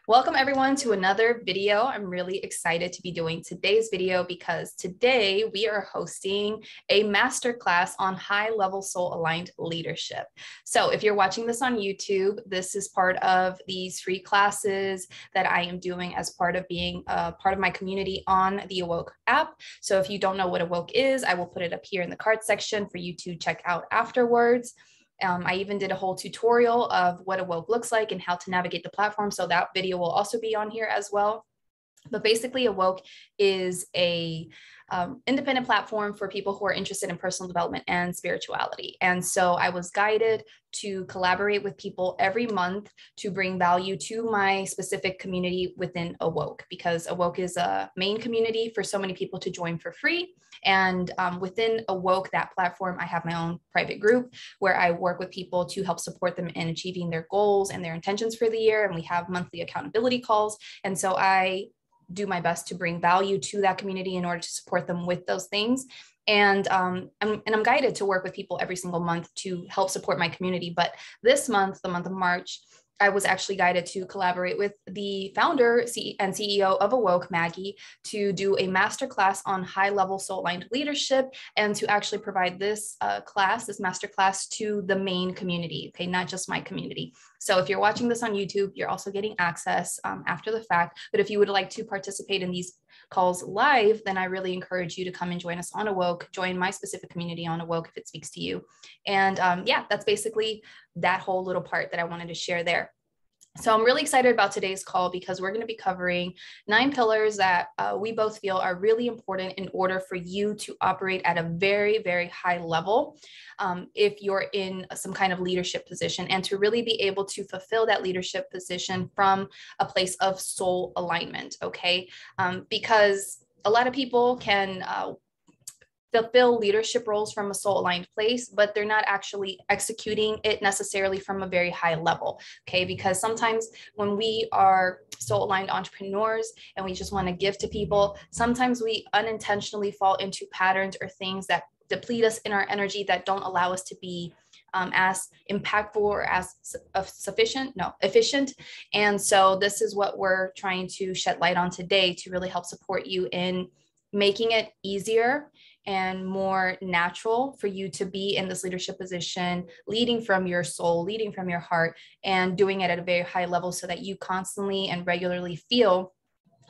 Welcome everyone to another video. I'm really excited to be doing today's video because today we are hosting a masterclass on high-level soul-aligned leadership. So if you're watching this on YouTube, this is part of these free classes that I am doing as part of being a part of my community on the AWOKE app. So if you don't know what AWOKE is, I will put it up here in the card section for you to check out afterwards. I even did a whole tutorial of what AWOKE looks like and how to navigate the platform. So that video will also be on here as well. But basically AWOKE is a independent platform for people who are interested in personal development and spirituality. And so I was guided to collaborate with people every month to bring value to my specific community within AWOKE, because AWOKE is a main community for so many people to join for free. And within AWOKE, that platform, I have my own private group where I work with people to help support them in achieving their goals and their intentions for the year. And we have monthly accountability calls. And so I do my best to bring value to that community in order to support them with those things. And I'm guided to work with people every single month to help support my community. But this month, the month of March, I was actually guided to collaborate with the founder and CEO of AWOKE, Maggie, to do a masterclass on high-level soul-aligned leadership and to actually provide this masterclass to the main community, okay, not just my community. So if you're watching this on YouTube, you're also getting access after the fact. But if you would like to participate in these calls live, then I really encourage you to come and join us on AWOKE, join my specific community on AWOKE if it speaks to you. And yeah, that's basically that whole little part that I wanted to share there. So I'm really excited about today's call because we're going to be covering 9 pillars that we both feel are really important in order for you to operate at a very, very high level if you're in some kind of leadership position, and to really be able to fulfill that leadership position from a place of soul alignment, okay? Because a lot of people can fulfill leadership roles from a soul-aligned place, but they're not actually executing it necessarily from a very high level, okay? Because sometimes when we are soul-aligned entrepreneurs and we just want to give to people, sometimes we unintentionally fall into patterns or things that deplete us in our energy, that don't allow us to be as impactful or as efficient. And so this is what we're trying to shed light on today to really help support you in making it easier and more natural for you to be in this leadership position, leading from your soul, leading from your heart, and doing it at a very high level so that you constantly and regularly feel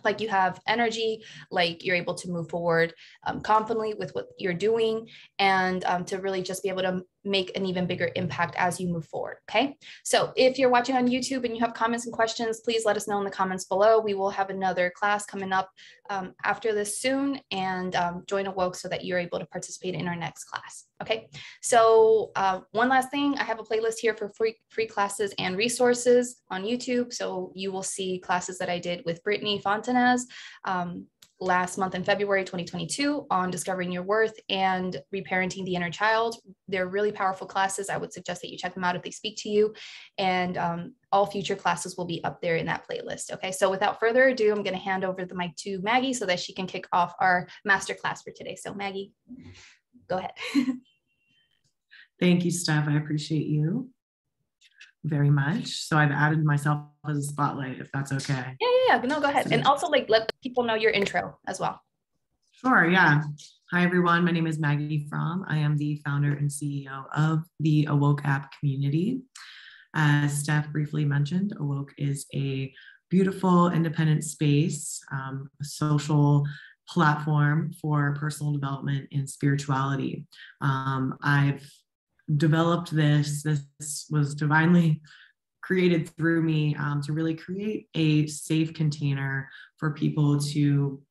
like you have energy, like you're able to move forward confidently with what you're doing, and to really just be able to make an even bigger impact as you move forward, okay? So if you're watching on YouTube and you have comments and questions, please let us know in the comments below. We will have another class coming up after this soon, and join AWOKE so that you're able to participate in our next class, okay? So one last thing, I have a playlist here for free classes and resources on YouTube. So you will see classes that I did with Brittany Fontanez last month in February 2022 on discovering your worth and reparenting the inner child. They're really powerful classes. I would suggest that you check them out if they speak to you. And all future classes will be up there in that playlist. Okay, so without further ado, I'm going to hand over the mic to Maggie so that she can kick off our masterclass for today. So Maggie, go ahead. Thank you, Steph. I appreciate you very much. So I've added myself as a spotlight, if that's okay. Yeah. No, go ahead. And also let people know your intro as well. Sure, yeah. Hi, everyone. My name is Maggie Fromm. I am the founder and CEO of the AWOKE app community. As Steph briefly mentioned, AWOKE is a beautiful independent space, a social platform for personal development and spirituality. I've developed this was divinely created through me to really create a safe container for people to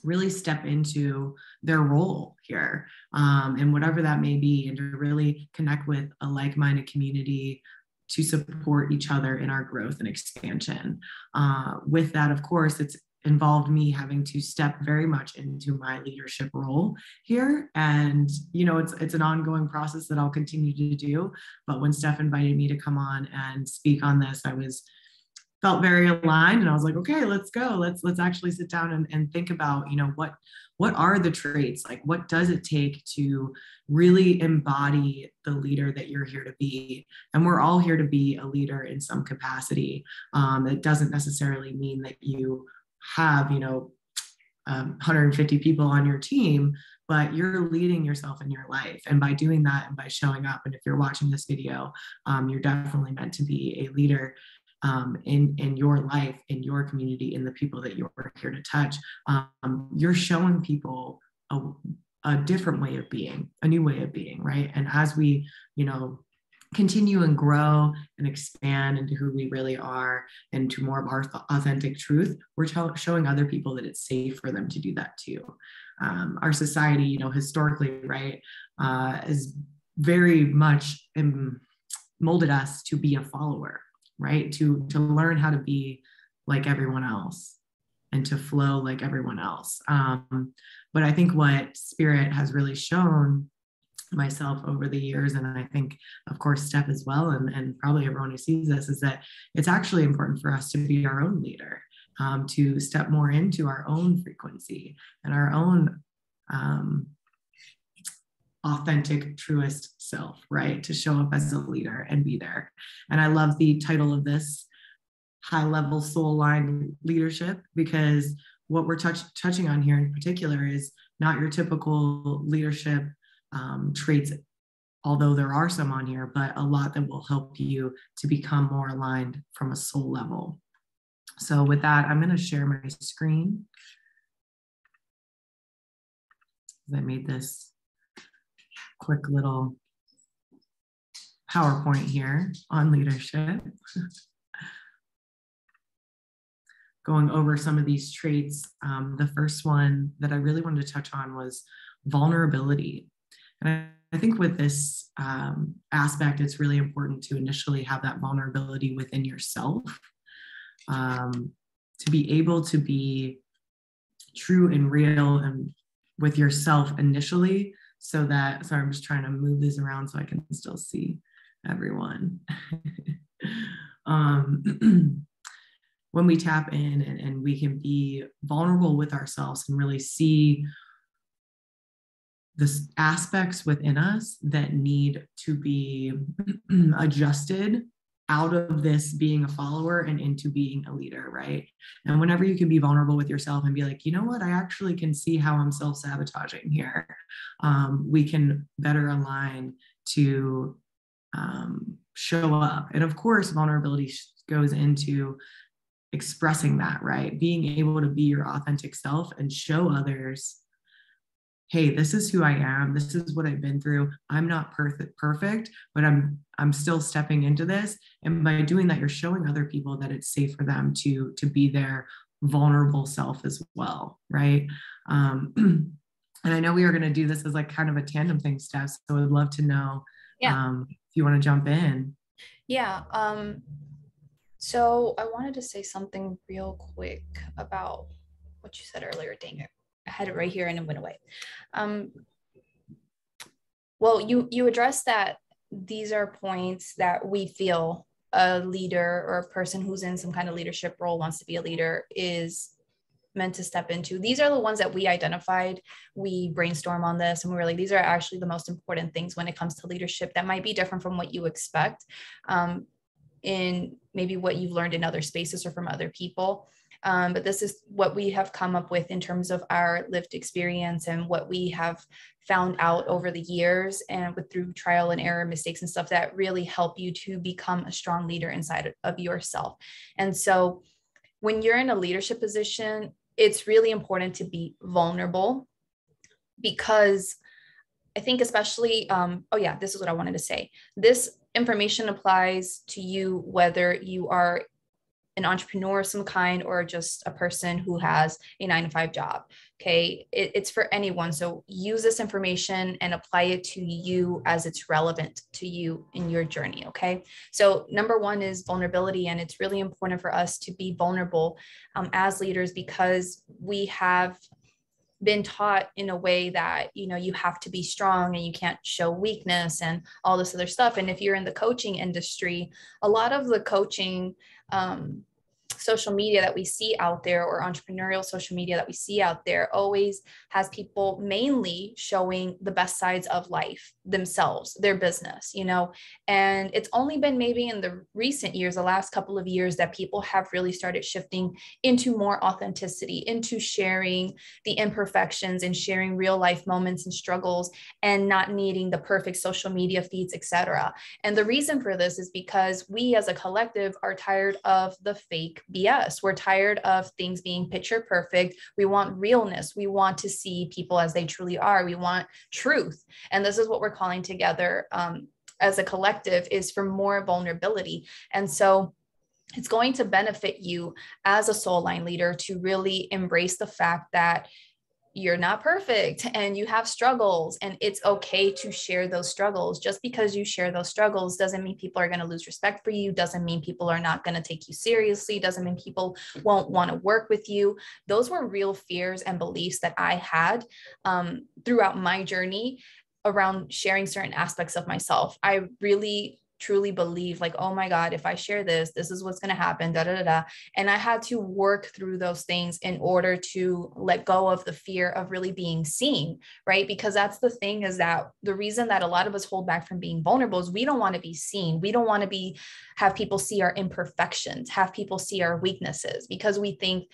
really step into their role here, and whatever that may be, and to really connect with a like-minded community to support each other in our growth and expansion. With that, of course, it's involved me having to step very much into my leadership role here. And, you know, it's an ongoing process that I'll continue to do. But when Steph invited me to come on and speak on this, I was felt very aligned, and I was like, okay, let's go. Let's actually sit down and think about, what are the traits? Like, what does it take to really embody the leader that you're here to be? And we're all here to be a leader in some capacity. It doesn't necessarily mean that you have, 150 people on your team, but you're leading yourself in your life. And by doing that and by showing up, and if you're watching this video, you're definitely meant to be a leader in your life, in your community, in the people that you're here to touch. You're showing people a different way of being, a new way of being, right? And as we, continue and grow and expand into who we really are and to more of our authentic truth, we're showing other people that it's safe for them to do that too. Our society, historically, right, is very much molded us to be a follower, right? To learn how to be like everyone else and to flow like everyone else. But I think what Spirit has really shown myself over the years, and I think, of course, Steph as well, and probably everyone who sees this, is that it's actually important for us to be our own leader, to step more into our own frequency and our own authentic, truest self, right? To show up as a leader and be there. And I love the title of this, High Level Soul Aligned Leadership, because what we're touching on here in particular is not your typical leadership traits, although there are some on here, but a lot that will help you to become more aligned from a soul level. So with that, I'm going to share my screen. I made this quick little PowerPoint here on leadership. Going over some of these traits. The first one that I really wanted to touch on was vulnerability. And I think with this aspect, it's really important to initially have that vulnerability within yourself, to be able to be true and real and with yourself initially, so that, sorry, I'm just trying to move this around so I can still see everyone. When we tap in and we can be vulnerable with ourselves and really see the aspects within us that need to be adjusted out of this being a follower and into being a leader, right? And whenever you can be vulnerable with yourself and be like, you know what, I actually can see how I'm self-sabotaging here. We can better align to show up. And of course, vulnerability goes into expressing that, right? Being able to be your authentic self and show others, hey, this is who I am. This is what I've been through. I'm not perfect, but I'm still stepping into this. And by doing that, you're showing other people that it's safe for them to be their vulnerable self as well, right? And I know we are going to do this as like kind of a tandem thing, Steph. So I'd love to know if you want to jump in. Yeah. So I wanted to say something real quick about what you said earlier. Dang it. I had it right here and it went away. Well, you addressed that these are points that we feel a leader or a person who's in some kind of leadership role, wants to be a leader, is meant to step into. These are the ones that we identified. We brainstorm on this and we were like, these are actually the most important things when it comes to leadership that might be different from what you expect in maybe what you've learned in other spaces or from other people. But this is what we have come up with in terms of our lived experience and what we have found out over the years and through trial and error, mistakes and stuff that really help you to become a strong leader inside of yourself. And so when you're in a leadership position, it's really important to be vulnerable, because I think especially, this is what I wanted to say. This information applies to you whether you are an entrepreneur of some kind or just a person who has a 9-to-5 job. Okay. It's for anyone. So use this information and apply it to you as it's relevant to you in your journey. Okay. So number one is vulnerability. And it's really important for us to be vulnerable as leaders, because we have been taught in a way that, you have to be strong and you can't show weakness and all this other stuff. And if you're in the coaching industry, a lot of the coaching, social media that we see out there, or entrepreneurial social media that we see out there, always has people mainly showing the best sides of life, themselves, their business, and it's only been maybe in the recent years, the last couple of years, that people have really started shifting into more authenticity, into sharing the imperfections and sharing real life moments and struggles, and not needing the perfect social media feeds, etc. And the reason for this is because we as a collective are tired of the fake BS. We're tired of things being picture perfect. We want realness. We want to see people as they truly are. We want truth. And this is what we're calling together as a collective, is for more vulnerability. And so it's going to benefit you as a soul line leader to really embrace the fact that you're not perfect and you have struggles, and it's okay to share those struggles. Just because you share those struggles doesn't mean people are going to lose respect for you, doesn't mean people are not going to take you seriously, doesn't mean people won't want to work with you. Those were real fears and beliefs that I had throughout my journey around sharing certain aspects of myself. I really truly believe, like, oh my God, if I share this, this is what's going to happen, da, da, da, da. And I had to work through those things in order to let go of the fear of really being seen, right? Because that's the thing, is that the reason that a lot of us hold back from being vulnerable is we don't want to be seen. We don't want to have people see our imperfections, have people see our weaknesses, because we think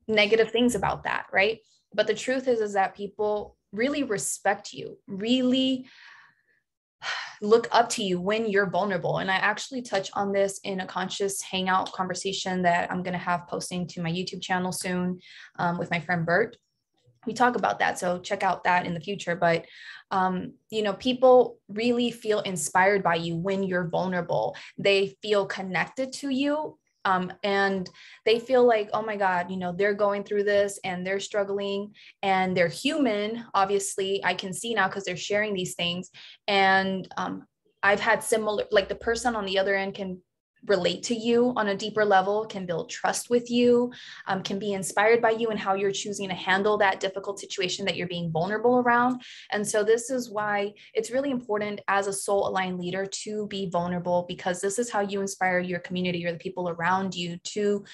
negative things about that, right? But the truth is that people really respect you, really look up to you when you're vulnerable. And I actually touch on this in a conscious hangout conversation that I'm going to have posting to my YouTube channel soon with my friend Bert. We talk about that. So check out that in the future. But, people really feel inspired by you when you're vulnerable. They feel connected to you. And they feel like, oh my God, they're going through this and they're struggling and they're human. Obviously, I can see now because they're sharing these things. And I've had similar, like the person on the other end can relate to you on a deeper level, can build trust with you, can be inspired by you and how you're choosing to handle that difficult situation that you're being vulnerable around. And so this is why it's really important as a soul aligned leader to be vulnerable, because this is how you inspire your community or the people around you to,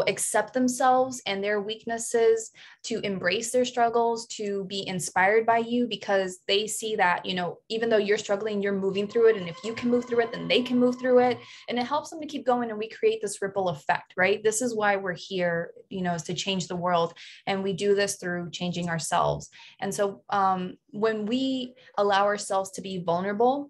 accept themselves and their weaknesses, to embrace their struggles, to be inspired by you, because they see that, even though you're struggling, you're moving through it. And if you can move through it, then they can move through it. And it helps them to keep going. And we create this ripple effect, right? This is why we're here, is to change the world. And we do this through changing ourselves. And so when we allow ourselves to be vulnerable,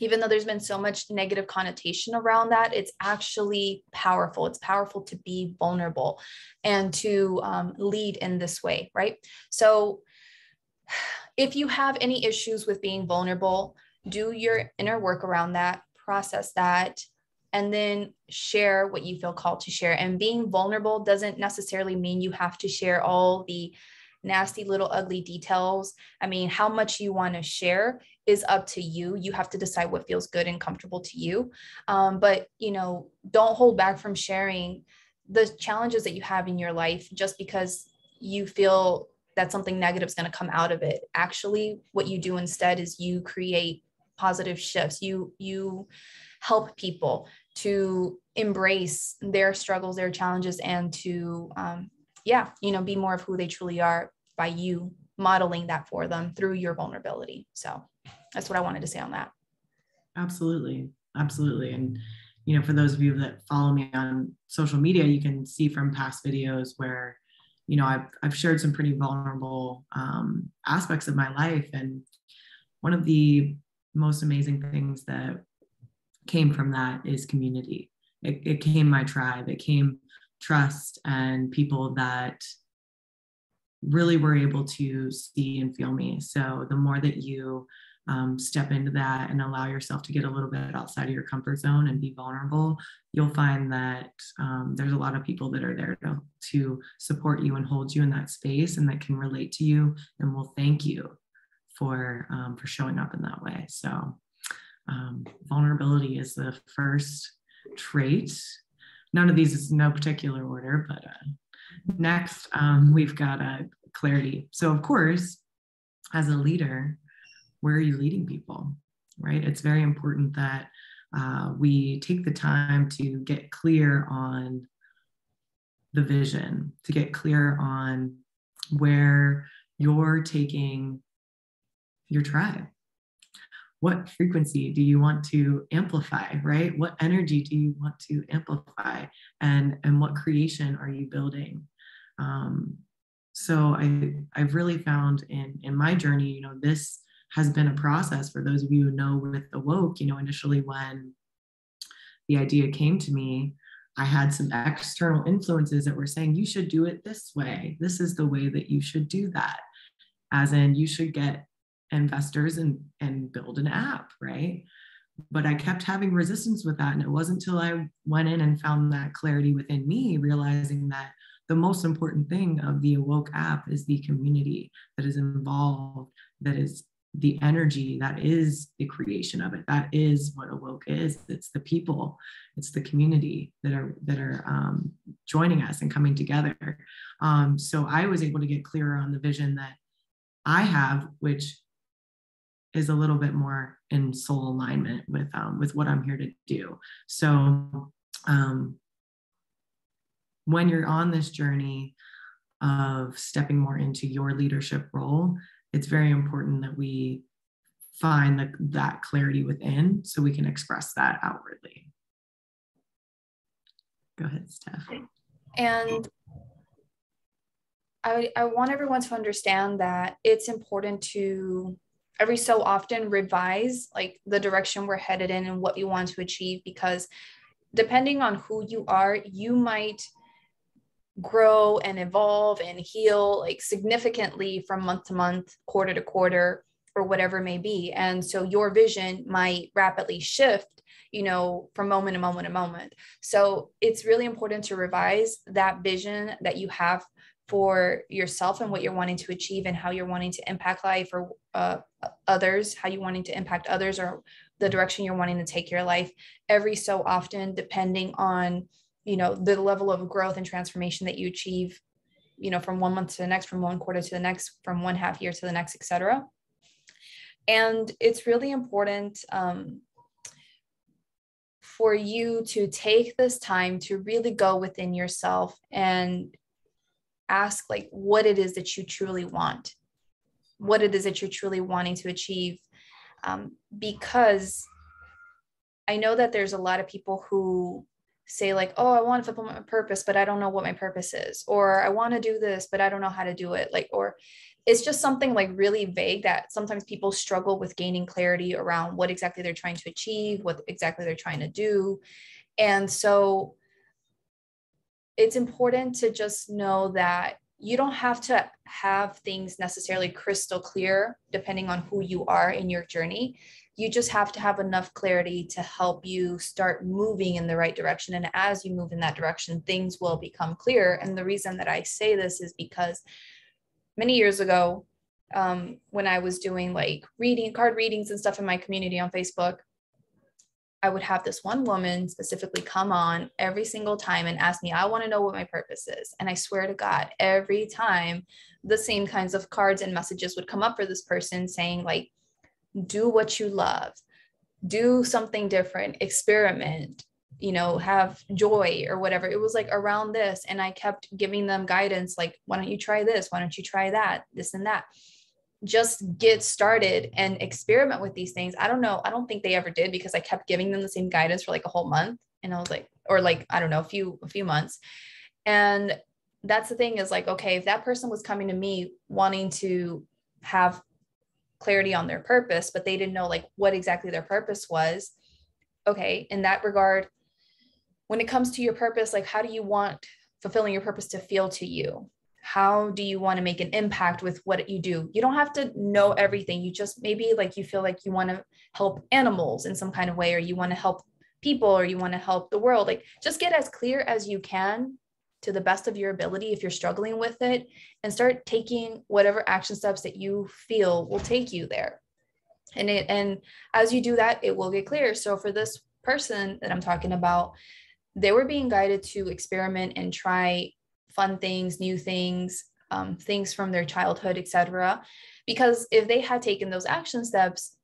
even though there's been so much negative connotation around that, it's actually powerful. It's powerful to be vulnerable and to lead in this way, right? So if you have any issues with being vulnerable, do your inner work around that, process that, and then share what you feel called to share. And being vulnerable doesn't necessarily mean you have to share all the nasty little ugly details. I mean, how much you want to share is up to you. You have to decide what feels good and comfortable to you. But, don't hold back from sharing the challenges that you have in your life just because you feel that something negative is going to come out of it. Actually, what you do instead is you create positive shifts. You help people to embrace their struggles, their challenges, and to be more of who they truly are by you modeling that for them through your vulnerability. So that's what I wanted to say on that. Absolutely. Absolutely. And, for those of you that follow me on social media, you can see from past videos where, I've shared some pretty vulnerable aspects of my life. And one of the most amazing things that came from that is community. It came my tribe. It came trust and people that really were able to see and feel me. So the more that you step into that and allow yourself to get a little bit outside of your comfort zone and be vulnerable, you'll find that there's a lot of people that are there to support you and hold you in that space and that can relate to you and will thank you for showing up in that way. So vulnerability is the first trait. None of these is in no particular order, but next we've got clarity. So of course, as a leader, where are you leading people, right? It's very important that we take the time to get clear on the vision, to get clear on where you're taking your tribe. What frequency do you want to amplify, right? What energy do you want to amplify? And what creation are you building? So I've really found in my journey, this has been a process. For those of you who know with AWOKE, initially when the idea came to me, I had some external influences that were saying, you should do it this way. This is the way that you should do that. As in, you should get investors and build an app, right? But I kept having resistance with that. And it wasn't until I went in and found that clarity within me, realizing that the most important thing of the AWOKE app is the community that is involved, that is the energy, that is the creation of it. That is what AWOKE is. It's the people, it's the community that are joining us and coming together. So I was able to get clearer on the vision that I have, which is a little bit more in soul alignment with what I'm here to do. So when you're on this journey of stepping more into your leadership role, it's very important that we find that clarity within so we can express that outwardly. Go ahead, Steph. And I want everyone to understand that it's important to every so often revise like the direction we're headed in and what you want to achieve, because depending on who you are, you might grow and evolve and heal like significantly from month to month, quarter to quarter, or whatever it may be. And so your vision might rapidly shift, from moment to moment to moment. So it's really important to revise that vision that you have for yourself and what you're wanting to achieve and how you're wanting to impact life or others, how you're wanting to impact others, or the direction you're wanting to take your life every so often, depending on, the level of growth and transformation that you achieve, from 1 month to the next, from one quarter to the next, from 1/2 year to the next, etc. And it's really important for you to take this time to really go within yourself and ask like what it is that you truly want, what it is that you're truly wanting to achieve. Because I know that there's a lot of people who say like, oh, I want to fulfill my purpose, but I don't know what my purpose is. Or I want to do this, but I don't know how to do it. Or it's just something like really vague that sometimes people struggle with gaining clarity around what exactly they're trying to achieve, what exactly they're trying to do. And so it's important to just know that you don't have to have things necessarily crystal clear depending on who you are in your journey. You just have to have enough clarity to help you start moving in the right direction. And as you move in that direction, things will become clear. And the reason that I say this is because many years ago, when I was doing like card readings and stuff in my community on Facebook, I would have this one woman specifically come on every single time and ask me, I want to know what my purpose is. And I swear to God, every time the same kinds of cards and messages would come up for this person saying like, do what you love, do something different, experiment, have joy or whatever. It was like around this. And I kept giving them guidance, like, why don't you try this? Why don't you try that? This and that. Just get started and experiment with these things. I don't know. I don't think they ever did, because I kept giving them the same guidance for like a whole month. And I was like, or like, I don't know, a few months. And that's the thing is like, okay, if that person was coming to me wanting to have clarity on their purpose, but they didn't know like what exactly their purpose was. Okay. In that regard, when it comes to your purpose, like how do you want fulfilling your purpose to feel to you? How do you want to make an impact with what you do? You don't have to know everything. You just maybe like you feel like you want to help animals in some kind of way, or you want to help people, or you want to help the world. Like just get as clear as you can to the best of your ability if you're struggling with it, and start taking whatever action steps that you feel will take you there. And as you do that, it will get clear. So for this person that I'm talking about, they were being guided to experiment and try fun things, new things, things from their childhood, etc. Because if they had taken those action steps,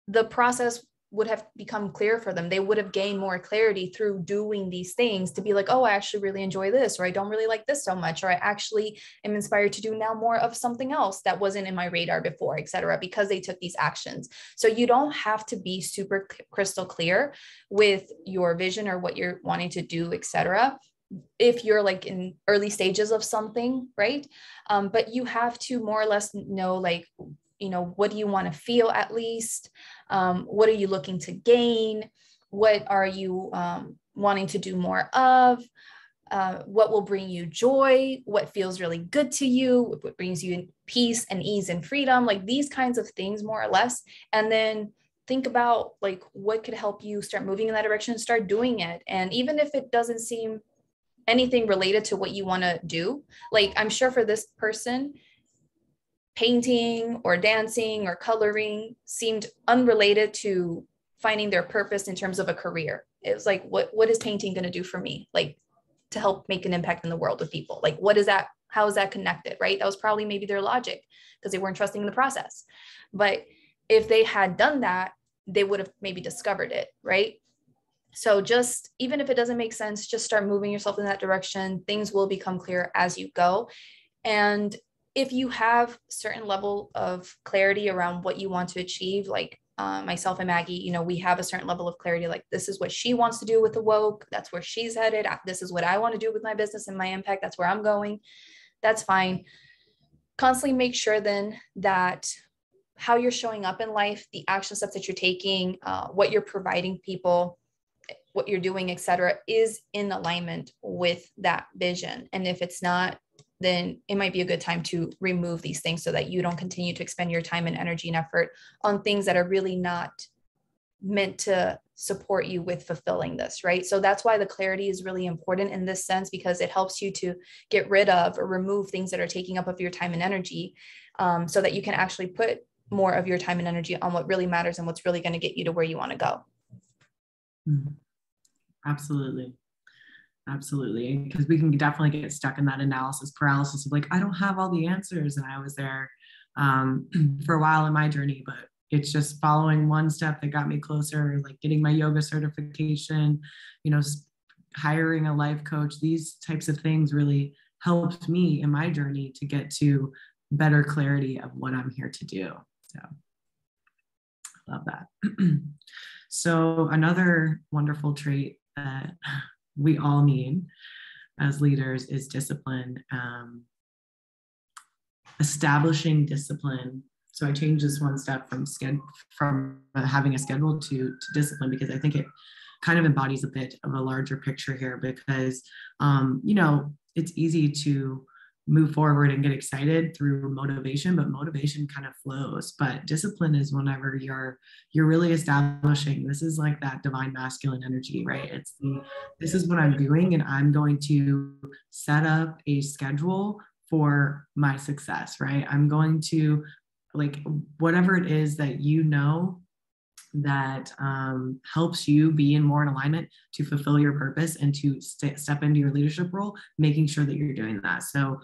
the process would have become clear for them. They would have gained more clarity through doing these things to be like, oh, I actually really enjoy this, or I don't really like this so much, or I actually am inspired to do now more of something else that wasn't in my radar before, etc., because they took these actions. So you don't have to be super crystal clear with your vision or what you're wanting to do, etc., if you're like in early stages of something, right? But you have to more or less know, like, what do you want to feel at least? What are you looking to gain? What are you wanting to do more of? What will bring you joy? What feels really good to you? What brings you peace and ease and freedom? Like these kinds of things, more or less. And then think about like what could help you start moving in that direction, start doing it. And even if it doesn't seem anything related to what you want to do, like I'm sure for this person, painting or dancing or coloring seemed unrelated to finding their purpose in terms of a career. It was like, what is painting going to do for me? Like to help make an impact in the world with people? Like, what is that? How is that connected? Right? That was probably maybe their logic because they weren't trusting in the process. But if they had done that, they would have maybe discovered it. Right? So just, even if it doesn't make sense, just start moving yourself in that direction. Things will become clear as you go. And if you have certain level of clarity around what you want to achieve, like myself and Maggie, we have a certain level of clarity, like this is what she wants to do with AWOKE. That's where she's headed. This is what I want to do with my business and my impact. That's where I'm going. That's fine. Constantly make sure then that how you're showing up in life, the action steps that you're taking, what you're providing people, what you're doing, etc., is in alignment with that vision. And if it's not, then it might be a good time to remove these things so that you don't continue to expend your time and energy and effort on things that are really not meant to support you with fulfilling this, right? So that's why the clarity is really important in this sense, because it helps you to get rid of or remove things that are taking up of your time and energy, so that you can actually put more of your time and energy on what really matters and what's really going to get you to where you want to go. Absolutely. Absolutely. Because we can definitely get stuck in that analysis paralysis of like, I don't have all the answers. And I was there for a while in my journey, but it's just following one step that got me closer, like getting my yoga certification, hiring a life coach. These types of things really helped me in my journey to get to better clarity of what I'm here to do. So love that. So another wonderful trait that we all need as leaders is discipline. Establishing discipline. So I changed this one step from having a schedule to discipline, because I think it kind of embodies a bit of a larger picture here, because it's easy to move forward and get excited through motivation, but motivation kind of flows. But discipline is whenever you're really establishing, this is like that divine masculine energy, right? This is what I'm doing, and I'm going to set up a schedule for my success, right? I'm going to, like, whatever it is that that helps you be more in alignment to fulfill your purpose and to step into your leadership role, making sure that you're doing that. So,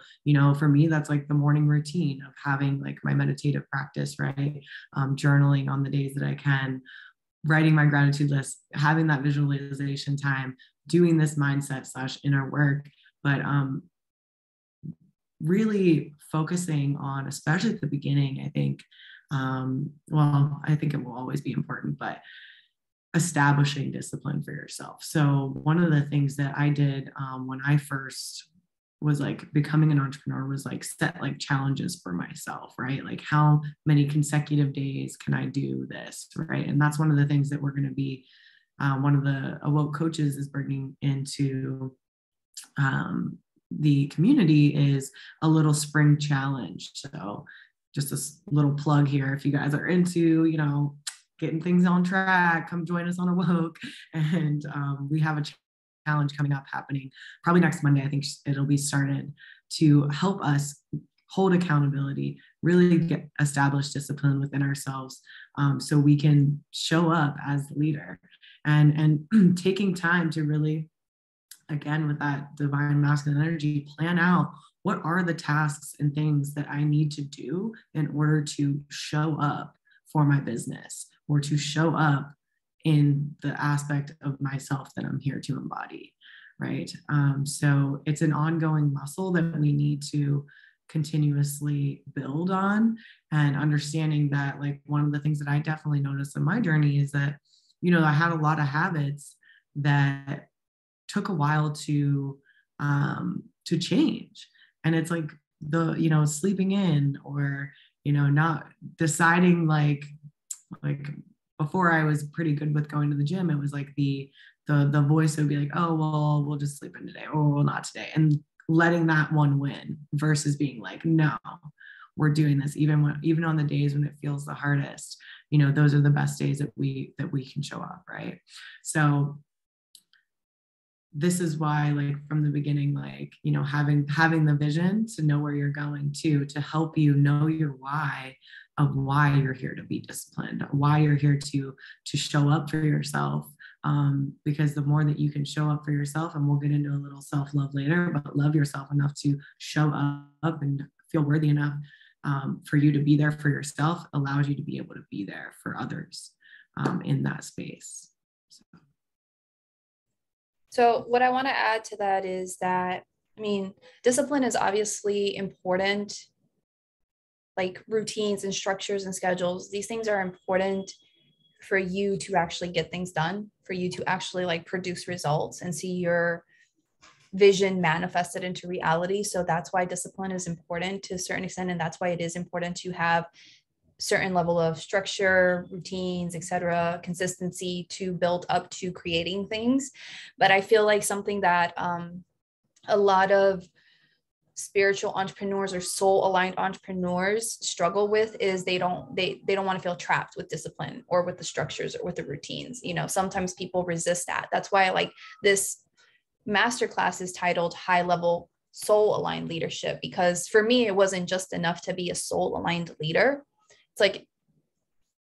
for me, that's like the morning routine of having like my meditative practice, right? Journaling on the days that I can, writing my gratitude list, having that visualization time, doing this mindset / inner work, but really focusing on, especially at the beginning, I think, I think it will always be important, but establishing discipline for yourself. So one of the things that I did when I first was like becoming an entrepreneur was like set like challenges for myself, right? Like how many consecutive days can I do this, right? And that's one of the things that we're going to be, one of the AWOKE coaches is bringing into the community is a little spring challenge. So just a little plug here. If you guys are into, getting things on track, come join us on AWOKE. And we have a challenge coming up happening probably next Monday. I think it'll be started to help us hold accountability, really get established discipline within ourselves, so we can show up as the leader, and taking time to really, again, with that divine masculine energy, plan out what are the tasks and things that I need to do in order to show up for my business, or to show up in the aspect of myself that I'm here to embody, right? So it's an ongoing muscle that we need to continuously build on, and understanding that, like, one of the things that I definitely noticed in my journey is that, I had a lot of habits that took a while to change. And it's like sleeping in, or, not deciding, like before I was pretty good with going to the gym, it was like the voice would be like, oh, well, we'll just sleep in today, or we'll not today. And letting that one win versus being like, no, we're doing this even on the days when it feels the hardest. Those are the best days that we can show up, right? So this is why, like, from the beginning, like, having the vision to know where you're going to help you know your why, of why you're here to be disciplined, why you're here to show up for yourself. Because the more that you can show up for yourself, and we'll get into a little self-love later, but love yourself enough to show up and feel worthy enough for you to be there for yourself, allows you to be able to be there for others in that space. So what I want to add to that is that, discipline is obviously important, like routines and structures and schedules. These things are important for you to actually get things done, for you to actually like produce results and see your vision manifested into reality. So that's why discipline is important to a certain extent. And that's why it is important to have certain level of structure, routines, etc., consistency to build up to creating things. But I feel like something that a lot of spiritual entrepreneurs or soul aligned entrepreneurs struggle with is they don't want to feel trapped with discipline or with the structures or with the routines. Sometimes people resist that. That's why like this masterclass is titled High Level Soul Aligned Leadership, because for me, it wasn't just enough to be a soul aligned leader. It's like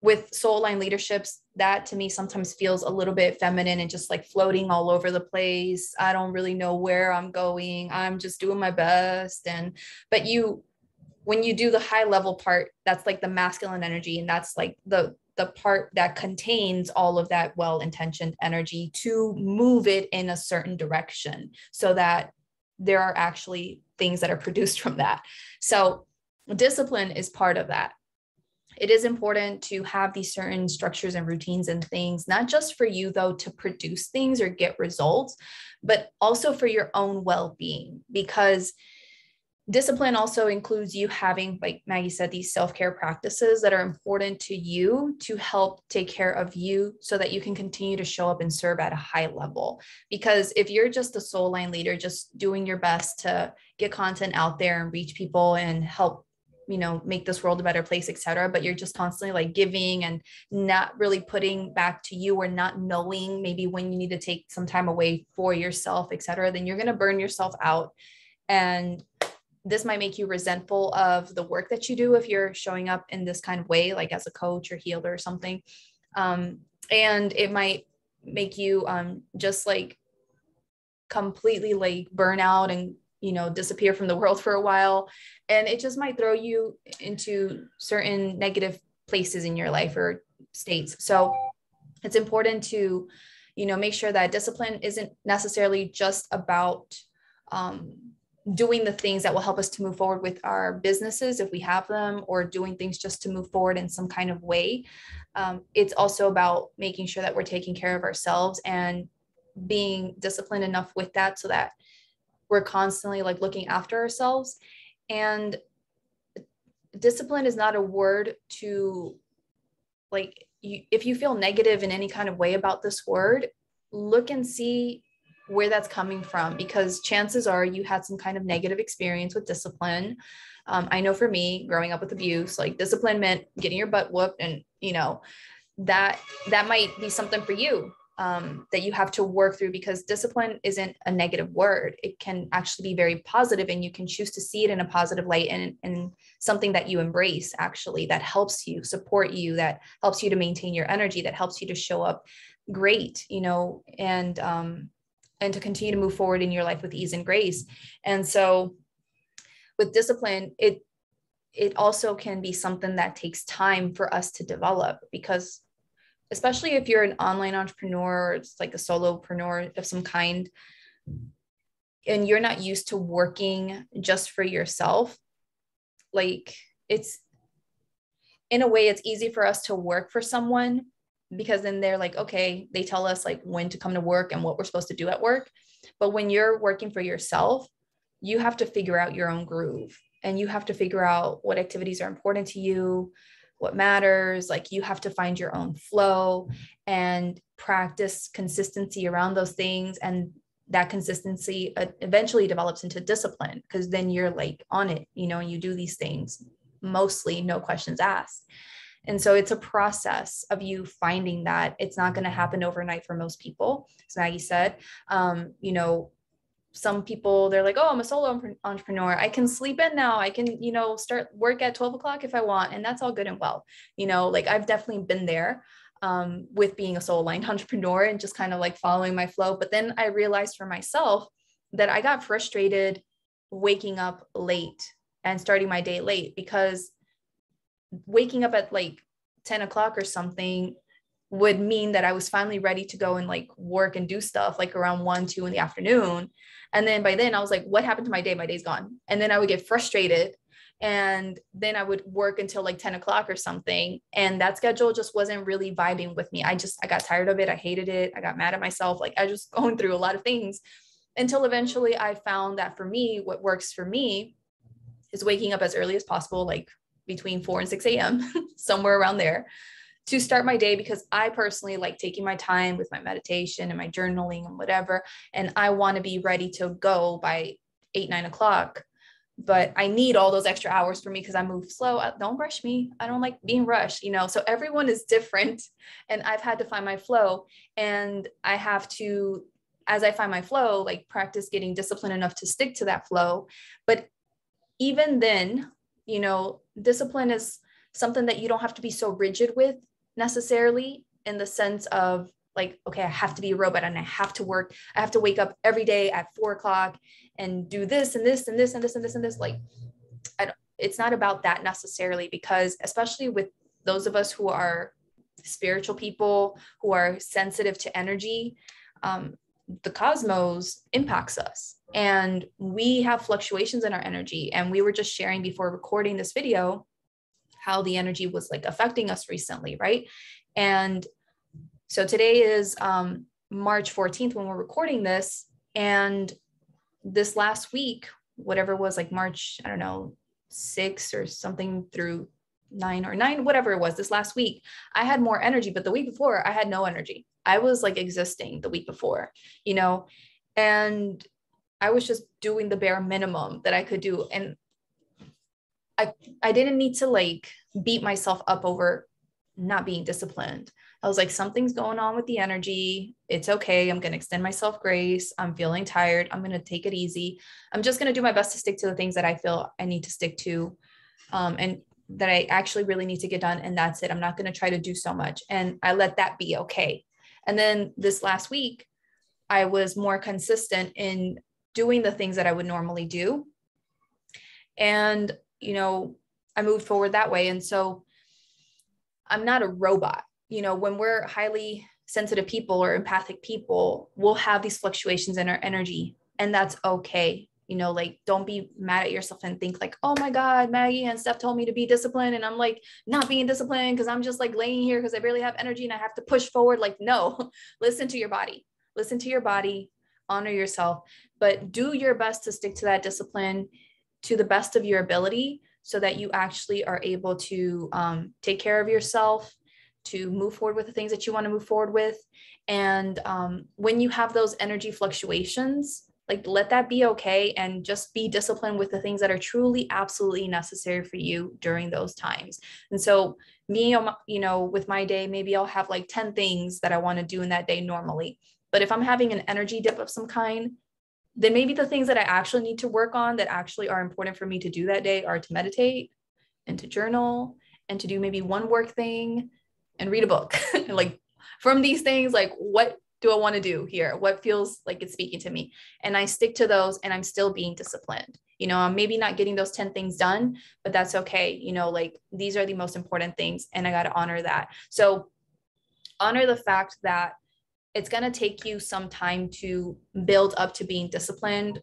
with soul aligned leaderships, that to me sometimes feels a little bit feminine and just like floating all over the place. I don't really know where I'm going. I'm just doing my best. But when you do the high level part, that's like the masculine energy. And that's like the part that contains all of that well-intentioned energy to move it in a certain direction so that there are actually things that are produced from that. So discipline is part of that. It is important to have these certain structures and routines and things, not just for you though, to produce things or get results, but also for your own well-being, because discipline also includes you having, like Maggie said, these self-care practices that are important to you to help take care of you so that you can continue to show up and serve at a high level. Because if you're just a soul line leader, just doing your best to get content out there and reach people and help, make this world a better place, etc., but you're just constantly like giving and not really putting back to you, or not knowing maybe when you need to take some time away for yourself, etc., then you're going to burn yourself out. And this might make you resentful of the work that you do if you're showing up in this kind of way, like as a coach or healer or something. And it might make you just like completely like burn out and, disappear from the world for a while. And it just might throw you into certain negative places in your life or states. So it's important to, make sure that discipline isn't necessarily just about doing the things that will help us to move forward with our businesses if we have them, or doing things just to move forward in some kind of way. It's also about making sure that we're taking care of ourselves and being disciplined enough with that so that we're constantly like looking after ourselves. And discipline is not a word to like, if you feel negative in any kind of way about this word, look and see where that's coming from, because chances are you had some kind of negative experience with discipline. I know for me, growing up with abuse, like discipline meant getting your butt whooped, and that might be something for you that you have to work through, because discipline isn't a negative word. It can actually be very positive, and you can choose to see it in a positive light and something that you embrace, actually, that helps you, support you, that helps you to maintain your energy, that helps you to show up great, and to continue to move forward in your life with ease and grace. And so with discipline, it also can be something that takes time for us to develop, because especially if you're an online entrepreneur, or it's like a solopreneur of some kind, and you're not used to working just for yourself, like it's, in a way, it's easy for us to work for someone because then they're like, okay, they tell us like when to come to work and what we're supposed to do at work. But when you're working for yourself, you have to figure out your own groove, and you have to figure out what activities are important to you, what matters. Like you have to find your own flow and practice consistency around those things. And that consistency eventually develops into discipline, because then you're like on it, and you do these things mostly no questions asked. And so it's a process of you finding that. It's not going to happen overnight for most people. As Maggie said, some people, they're like, oh, I'm a solo entrepreneur. I can sleep in now. I can, start work at 12 o'clock if I want. And that's all good and well. Like I've definitely been there with being a solo aligned entrepreneur and just kind of like following my flow. But then I realized for myself that I got frustrated waking up late and starting my day late, because waking up at like 10 o'clock or something would mean that I was finally ready to go and like work and do stuff like around 1, 2 in the afternoon. And then by then I was like, what happened to my day? My day's gone. And then I would get frustrated. And then I would work until like 10 o'clock or something. And that schedule just wasn't really vibing with me. I got tired of it. I hated it. I got mad at myself. Like I just going through a lot of things until eventually I found that for me, what works for me is waking up as early as possible, like between 4 and 6 a.m., somewhere around there, to start my day, because I personally like taking my time with my meditation and my journaling and whatever. And I want to be ready to go by 8, 9 o'clock. But I need all those extra hours for me because I move slow. Don't rush me. I don't like being rushed, So everyone is different. And I've had to find my flow. And I have to, as I find my flow, like practice getting disciplined enough to stick to that flow. But even then, discipline is something that you don't have to be so rigid with necessarily, in the sense of like, okay, I have to be a robot and I have to work. I have to wake up every day at 4 o'clock and do this and this and this and this and this and this. Like, it's not about that necessarily, because especially with those of us who are spiritual people, who are sensitive to energy, the cosmos impacts us and we have fluctuations in our energy. And we were just sharing before recording this video how the energy was like affecting us recently, right? And so today is March 14th when we're recording this. And this last week, whatever was like March, I don't know, 6 or something through 9, whatever it was, this last week, I had more energy, but the week before I had no energy. I was like existing the week before, and I was just doing the bare minimum that I could do. And I didn't need to like beat myself up over not being disciplined. I was like, something's going on with the energy. It's okay. I'm going to extend myself grace. I'm feeling tired. I'm going to take it easy. I'm just going to do my best to stick to the things that I feel I need to stick to. And that I actually really need to get done. And that's it. I'm not going to try to do so much. And I let that be okay. And then this last week, I was more consistent in doing the things that I would normally do. And, I moved forward that way. And so I'm not a robot. When we're highly sensitive people or empathic people, we'll have these fluctuations in our energy, and that's okay. Like, don't be mad at yourself and think like, oh my God, Maggie and Steph told me to be disciplined. And I'm like not being disciplined because I'm just like laying here because I barely have energy and I have to push forward. Like, no, listen to your body, honor yourself, but do your best to stick to that discipline to the best of your ability, so that you actually are able to take care of yourself, to move forward with the things that you want to move forward with. And when you have those energy fluctuations, like, let that be okay, and just be disciplined with the things that are truly absolutely necessary for you during those times. And so me, with my day, maybe I'll have like 10 things that I want to do in that day normally. But if I'm having an energy dip of some kind, then maybe the things that I actually need to work on that actually are important for me to do that day are to meditate and to journal and to do maybe one work thing and read a book. Like, from these things, like, what do I want to do here? What feels like it's speaking to me? And I stick to those, and I'm still being disciplined. I'm maybe not getting those 10 things done, but that's okay. Like, these are the most important things, and I got to honor that. So honor the fact that it's going to take you some time to build up to being disciplined,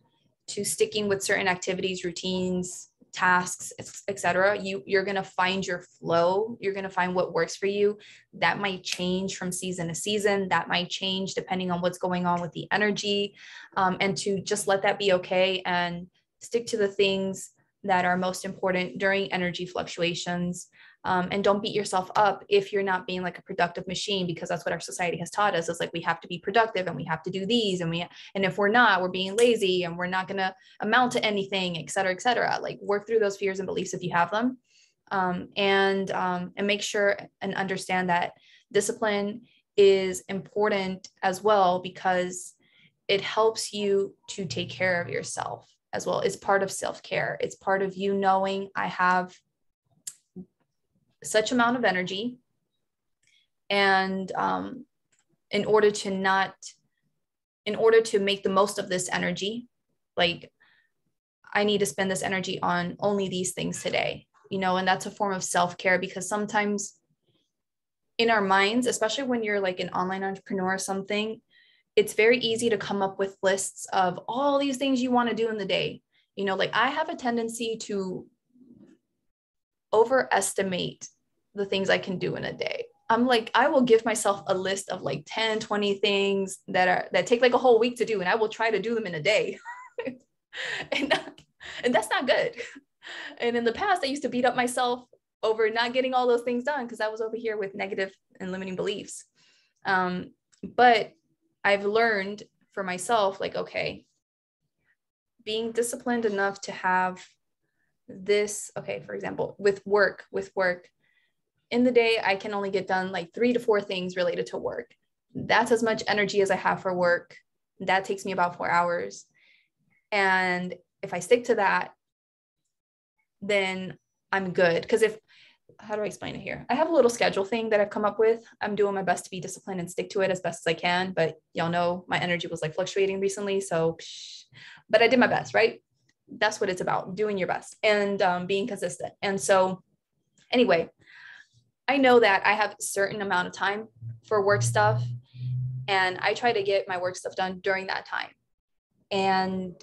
to sticking with certain activities, routines, tasks, etc. You're going to find your flow. You're going to find what works for you. That might change from season to season. That might change depending on what's going on with the energy, and to just let that be okay and stick to the things that are most important during energy fluctuations. And don't beat yourself up if you're not being like a productive machine, because that's what our society has taught us. Is like, we have to be productive and we have to do these, and if we're not, we're being lazy and we're not going to amount to anything, et cetera, et cetera. Like, work through those fears and beliefs if you have them. And make sure and understand that discipline is important as well, because it helps you to take care of yourself as well. It's part of self-care. It's part of you knowing, I have such amount of energy, and in order to make the most of this energy, like, I need to spend this energy on only these things today, and that's a form of self-care, because sometimes in our minds, especially when you're like an online entrepreneur or something, it's very easy to come up with lists of all these things you want to do in the day. Like, I have a tendency to overestimate the things I can do in a day. I'm like, I will give myself a list of like 10, 20 things that take like a whole week to do, and I will try to do them in a day. and that's not good. And in the past, I used to beat up myself over not getting all those things done because I was over here with negative and limiting beliefs. But I've learned for myself, like, okay, being disciplined enough to have this, okay, for example, with work, in the day, I can only get done like 3 to 4 things related to work. That's as much energy as I have for work. That takes me about 4 hours. And if I stick to that, then I'm good. Because how do I explain it here? I have a little schedule thing that I've come up with. I'm doing my best to be disciplined and stick to it as best as I can. But y'all know my energy was like fluctuating recently. But I did my best, right? That's what it's about, doing your best and being consistent. And so anyway, I know that I have a certain amount of time for work stuff, and I try to get my work stuff done during that time. And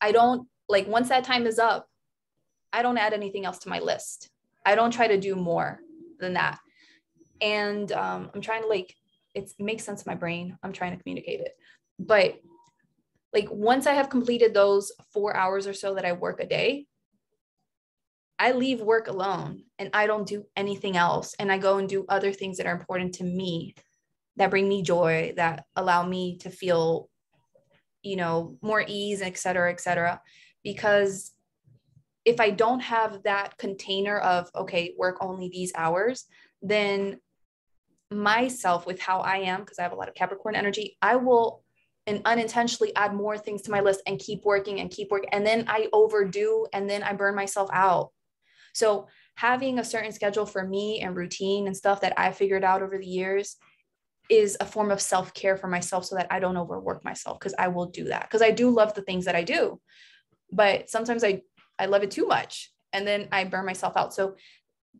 I don't, like, once that time is up, I don't add anything else to my list. I don't try to do more than that. And I'm trying to, like, it makes sense in my brain. I'm trying to communicate it. But like, once I have completed those 4 hours or so that I work a day, I leave work alone and I don't do anything else. And I go and do other things that are important to me, that bring me joy, that allow me to feel, more ease, et cetera, et cetera. Because if I don't have that container of, okay, work only these hours, then myself, with how I am, because I have a lot of Capricorn energy, I will and unintentionally add more things to my list and keep working. And then I overdo, and then I burn myself out. So having a certain schedule for me and routine and stuff that I figured out over the years is a form of self-care for myself, so that I don't overwork myself, because I will do that. Because I do love the things that I do, but sometimes I love it too much, and then I burn myself out. So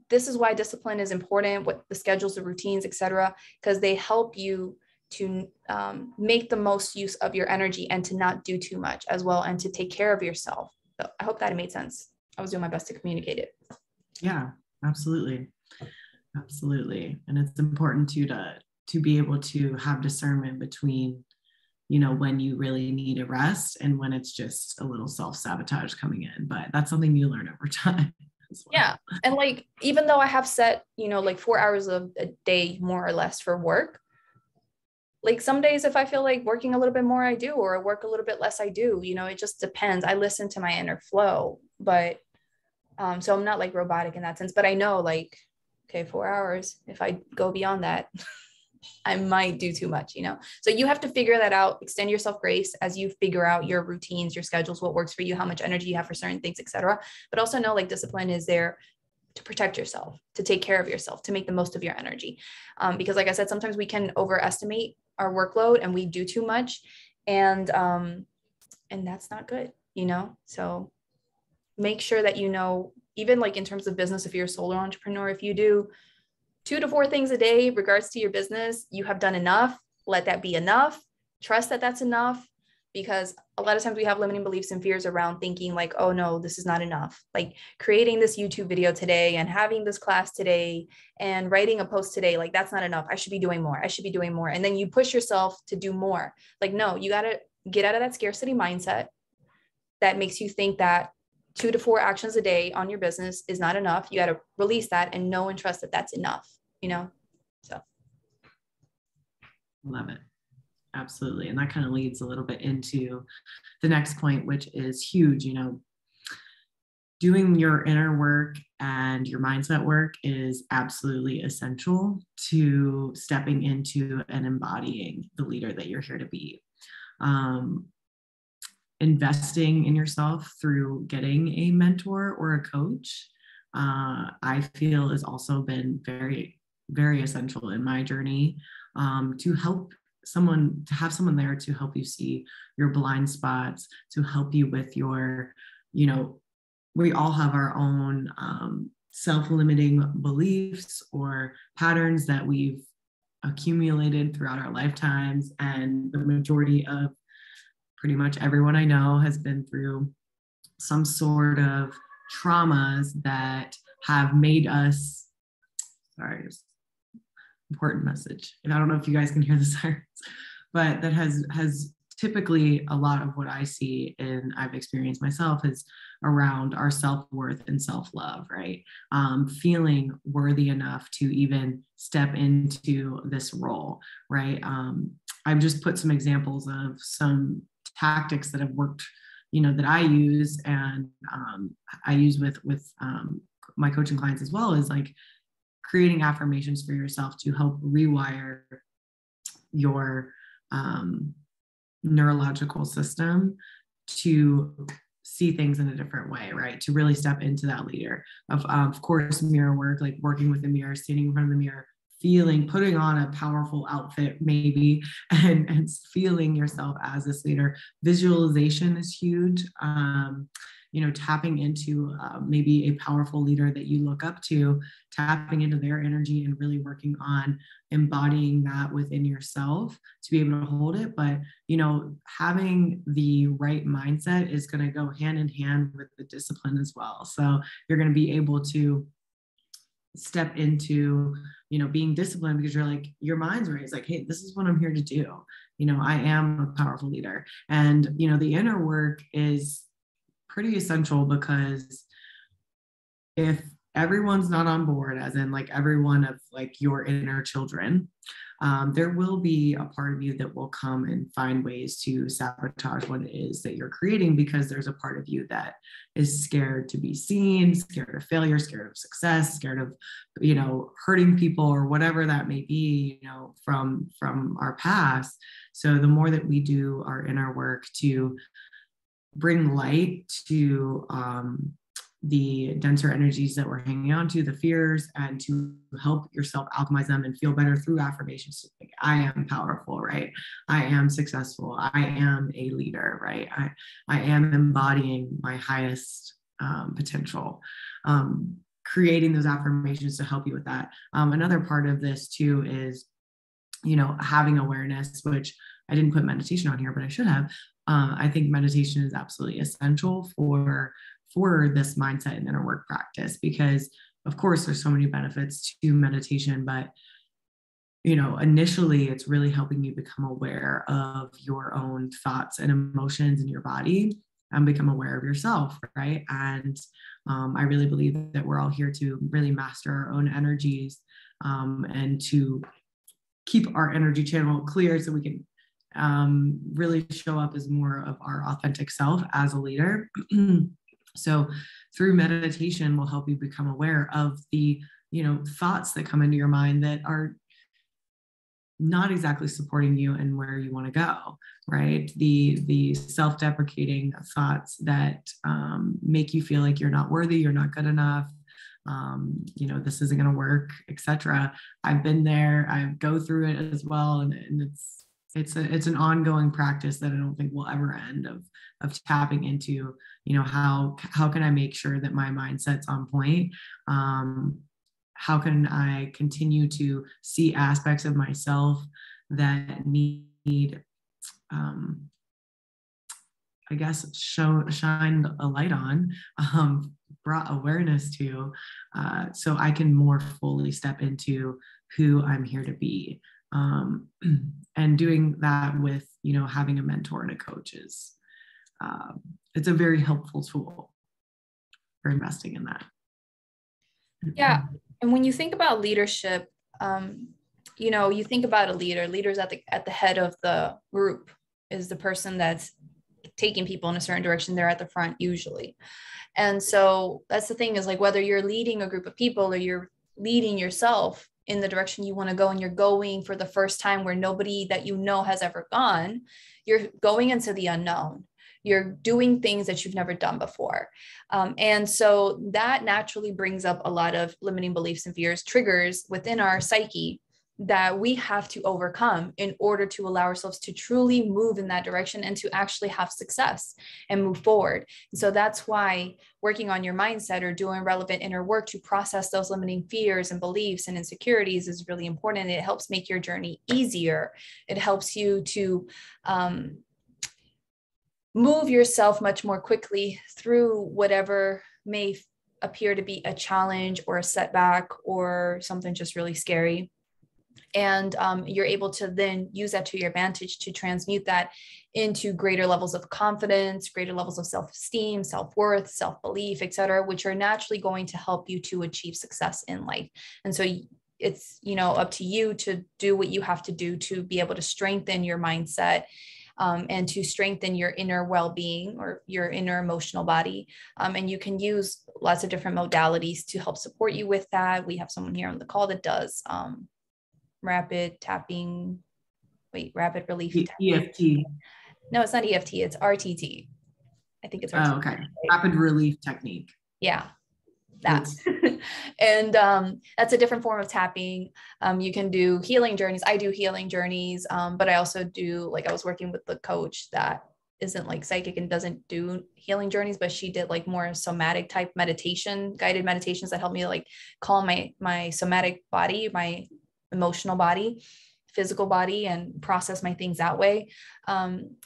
this is why discipline is important, what the schedules, the routines, etc., because they help you to make the most use of your energy and to not do too much as well, and to take care of yourself. So I hope that made sense. I was doing my best to communicate it. Yeah, absolutely. Absolutely. And it's important to be able to have discernment between, when you really need a rest and when it's just a little self-sabotage coming in. But that's something you learn over time as well. Yeah. And like, even though I have set, like 4 hours of a day, more or less, for work, like some days if I feel like working a little bit more, I do, or I work a little bit less, I do, it just depends. I listen to my inner flow, but so I'm not like robotic in that sense, but I know, like, okay, 4 hours, if I go beyond that, I might do too much, So you have to figure that out, extend yourself grace as you figure out your routines, your schedules, what works for you, how much energy you have for certain things, etc. But also know, like, discipline is there to protect yourself, to take care of yourself, to make the most of your energy. Because like I said, sometimes we can overestimate our workload and we do too much. And that's not good, So make sure that, even like in terms of business, if you're a solo entrepreneur, if you do 2 to 4 things a day regards to your business, you have done enough. Let that be enough. Trust that that's enough, because a lot of times we have limiting beliefs and fears around thinking like, oh no, this is not enough. Like creating this YouTube video today and having this class today and writing a post today, like that's not enough. I should be doing more. I should be doing more. And then you push yourself to do more. Like, no, you got to get out of that scarcity mindset that makes you think that 2 to 4 actions a day on your business is not enough. You got to release that and know and trust that that's enough, so. Love it. Absolutely. And that kind of leads a little bit into the next point, which is huge. Doing your inner work and your mindset work is absolutely essential to stepping into and embodying the leader that you're here to be. Investing in yourself through getting a mentor or a coach, I feel has also been very, very essential in my journey, to have someone there to help you see your blind spots, to help you with your, we all have our own self-limiting beliefs or patterns that we've accumulated throughout our lifetimes. And the majority of pretty much everyone I know has been through some sort of traumas that have made us, sorry, important message. And I don't know if you guys can hear the sirens, but that has typically a lot of what I see and I've experienced myself is around our self-worth and self-love, right? Feeling worthy enough to even step into this role, right? I've just put some examples of some tactics that have worked, that I use and I use with my coaching clients as well, is like creating affirmations for yourself to help rewire your neurological system to see things in a different way, right? To really step into that leader of course, mirror work, like working with the mirror, standing in front of the mirror, putting on a powerful outfit maybe, and feeling yourself as this leader. Visualization is huge. Tapping into maybe a powerful leader that you look up to, tapping into their energy and really working on embodying that within yourself to be able to hold it. But, having the right mindset is going to go hand in hand with the discipline as well. So you're going to be able to step into, being disciplined because you're like, your mind's right. It's like, hey, this is what I'm here to do. I am a powerful leader. And, the inner work is pretty essential, because if everyone's not on board, as in like every one of like your inner children, there will be a part of you that will come and find ways to sabotage what it is that you're creating, because there's a part of you that is scared to be seen, scared of failure, scared of success, scared of, hurting people or whatever that may be, from our past. So the more that we do our inner work to bring light to the denser energies that we're hanging on to, the fears, and to help yourself alchemize them and feel better through affirmations. Like, I am powerful, right? I am successful. I am a leader, right? I am embodying my highest potential. Creating those affirmations to help you with that. Another part of this too is, having awareness, which I didn't put meditation on here, but I should have. I think meditation is absolutely essential for this mindset and inner work practice, because of course there's so many benefits to meditation, but initially it's really helping you become aware of your own thoughts and emotions in your body and become aware of yourself, right? And I really believe that we're all here to really master our own energies, and to keep our energy channel clear so we can really show up as more of our authentic self as a leader. So through meditation will help you become aware of the, thoughts that come into your mind that are not exactly supporting you and where you want to go, right? The self-deprecating thoughts that make you feel like you're not worthy, you're not good enough, this isn't going to work, etc. I've been there. I go through it as well, and it's an ongoing practice that I don't think will ever end, of tapping into, how can I make sure that my mindset's on point, how can I continue to see aspects of myself that need, I guess, shined a light on, brought awareness to, so I can more fully step into who I'm here to be. And doing that with, having a mentor and a coach is, it's a very helpful tool for investing in that. Yeah. And when you think about leadership, you think about a leader's at the head of the group, is the person that's taking people in a certain direction. They're at the front usually. And so that's the thing, is like, whether you're leading a group of people or you're leading yourself in the direction you want to go, and you're going for the first time where nobody that has ever gone, you're going into the unknown. You're doing things that you've never done before. And so that naturally brings up a lot of limiting beliefs and fears, triggers within our psyche that we have to overcome in order to allow ourselves to truly move in that direction and to actually have success and move forward. And so that's why working on your mindset or doing relevant inner work to process those limiting fears and beliefs and insecurities is really important. It helps make your journey easier. It helps you to move yourself much more quickly through whatever may appear to be a challenge or a setback or something just really scary. And you're able to then use that to your advantage to transmute that into greater levels of confidence, greater levels of self-esteem, self-worth, self-belief, et cetera, which are naturally going to help you to achieve success in life. And so it's, up to you to do what you have to do to be able to strengthen your mindset and to strengthen your inner well-being or your inner emotional body. And you can use lots of different modalities to help support you with that. We have someone here on the call that does rapid relief tapping. EFT. No, it's not EFT, it's RTT. I think it's RTT. Oh, okay. Rapid relief technique. Yeah, that. And that's a different form of tapping. You can do healing journeys. I do healing journeys, but I also do, I was working with the coach that isn't psychic and doesn't do healing journeys, but she did more somatic type meditation, guided meditations that help me calm my somatic body, my emotional body, physical body, and process my things that way.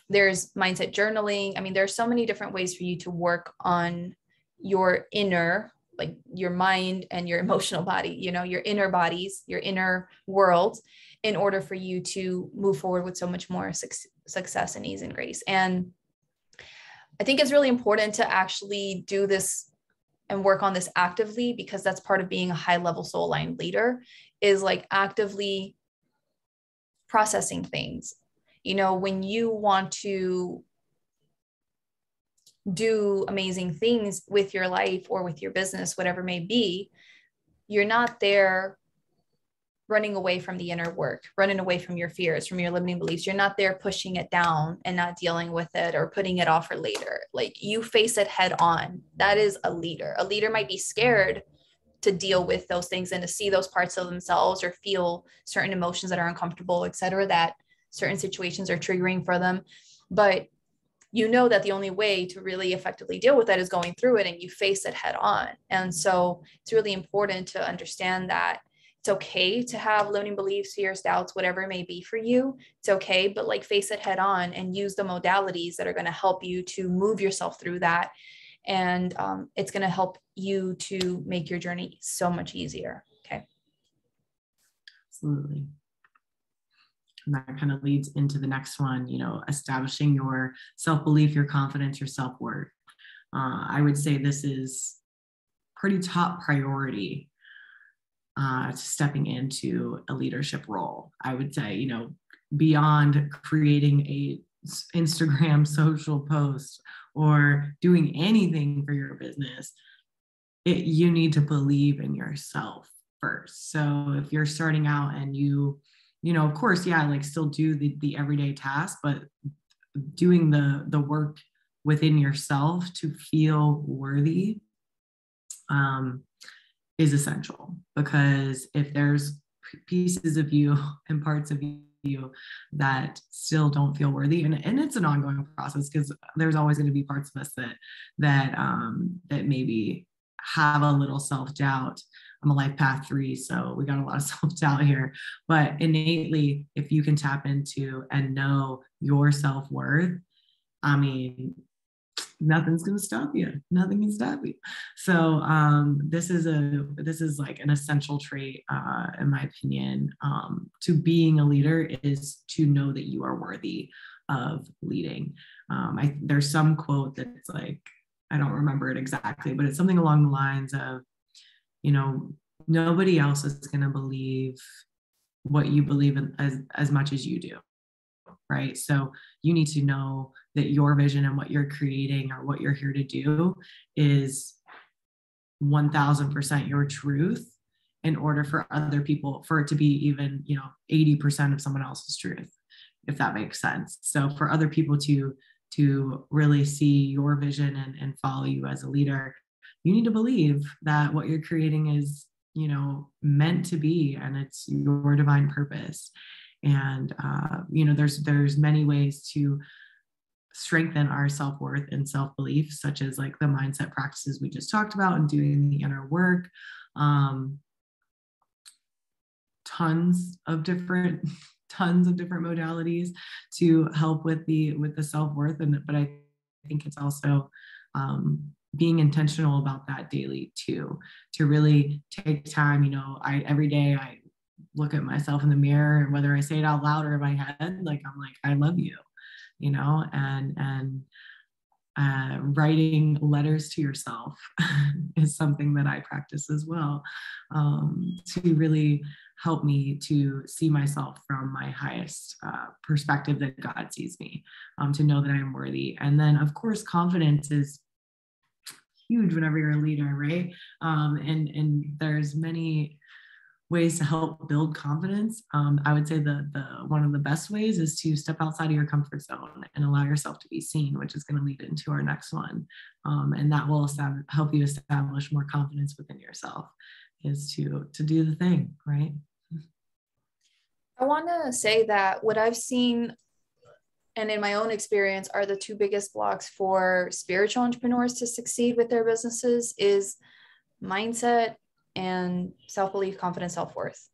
There's mindset journaling. I mean, there's so many different ways for you to work on your inner, your mind and your emotional body, your inner bodies, your inner world, in order for you to move forward with so much more success and ease and grace. And I think it's really important to actually do this and work on this actively, because that's part of being a high level soul aligned leader, is actively processing things. When you want to do amazing things with your life or with your business, whatever it may be, you're not there running away from the inner work, running away from your fears, from your limiting beliefs. You're not there pushing it down and not dealing with it or putting it off for later. You face it head on. That is a leader. A leader might be scared to deal with those things and to see those parts of themselves or feel certain emotions that are uncomfortable, et cetera, that certain situations are triggering for them. But that the only way to really effectively deal with that is going through it, and you face it head on. And so it's really important to understand that it's okay to have limiting beliefs, fears, doubts, whatever it may be for you. It's okay, but face it head on and use the modalities that are going to help you to move yourself through that. And it's going to help you to make your journey so much easier. Okay. Absolutely. And that kind of leads into the next one, establishing your self-belief, your confidence, your self-worth. I would say this is pretty top priority to stepping into a leadership role. I would say, beyond creating a Instagram social post or doing anything for your business, you need to believe in yourself first. So if you're starting out and you of course, yeah, still do the everyday task, but doing the work within yourself to feel worthy is essential. Because if there's pieces of you and parts of you that still don't feel worthy, and it's an ongoing process, because there's always going to be parts of us that maybe have a little self-doubt. I'm a life path 3, so we got a lot of self-doubt here. But innately, if you can tap into and know your self-worth, I mean, nothing's going to stop you. Nothing can stop you. So this is like an essential trait, in my opinion, to being a leader, is to know that you are worthy of leading. There's some quote that's like, I don't remember it exactly, but it's something along the lines of, nobody else is going to believe what you believe in as much as you do. Right. So you need to know that your vision and what you're creating or what you're here to do is 1000% your truth, in order for other people, for it to be even, 80% of someone else's truth, if that makes sense. So for other people to really see your vision and follow you as a leader, you need to believe that what you're creating is, meant to be, and it's your divine purpose. And there's many ways to strengthen our self-worth and self-belief, such as like the mindset practices we just talked about and doing the inner work. Tons of different modalities to help with the self-worth. But I think it's also being intentional about that daily too, to really take time. Every day I look at myself in the mirror, and whether I say it out loud or in my head, like, I'm like, I love you, and writing letters to yourself is something that I practice as well, to really help me to see myself from my highest perspective that God sees me, to know that I am worthy. And then, of course, confidence is huge whenever you're a leader, right? And there's many ways to help build confidence. I would say the one of the best ways is to step outside of your comfort zone and allow yourself to be seen, which is going to lead into our next one. And that will help you establish more confidence within yourself, is to do the thing, right? I want to say that what I've seen and in my own experience are the two biggest blocks for spiritual entrepreneurs to succeed with their businesses is mindset and self-belief, confidence, self-worth.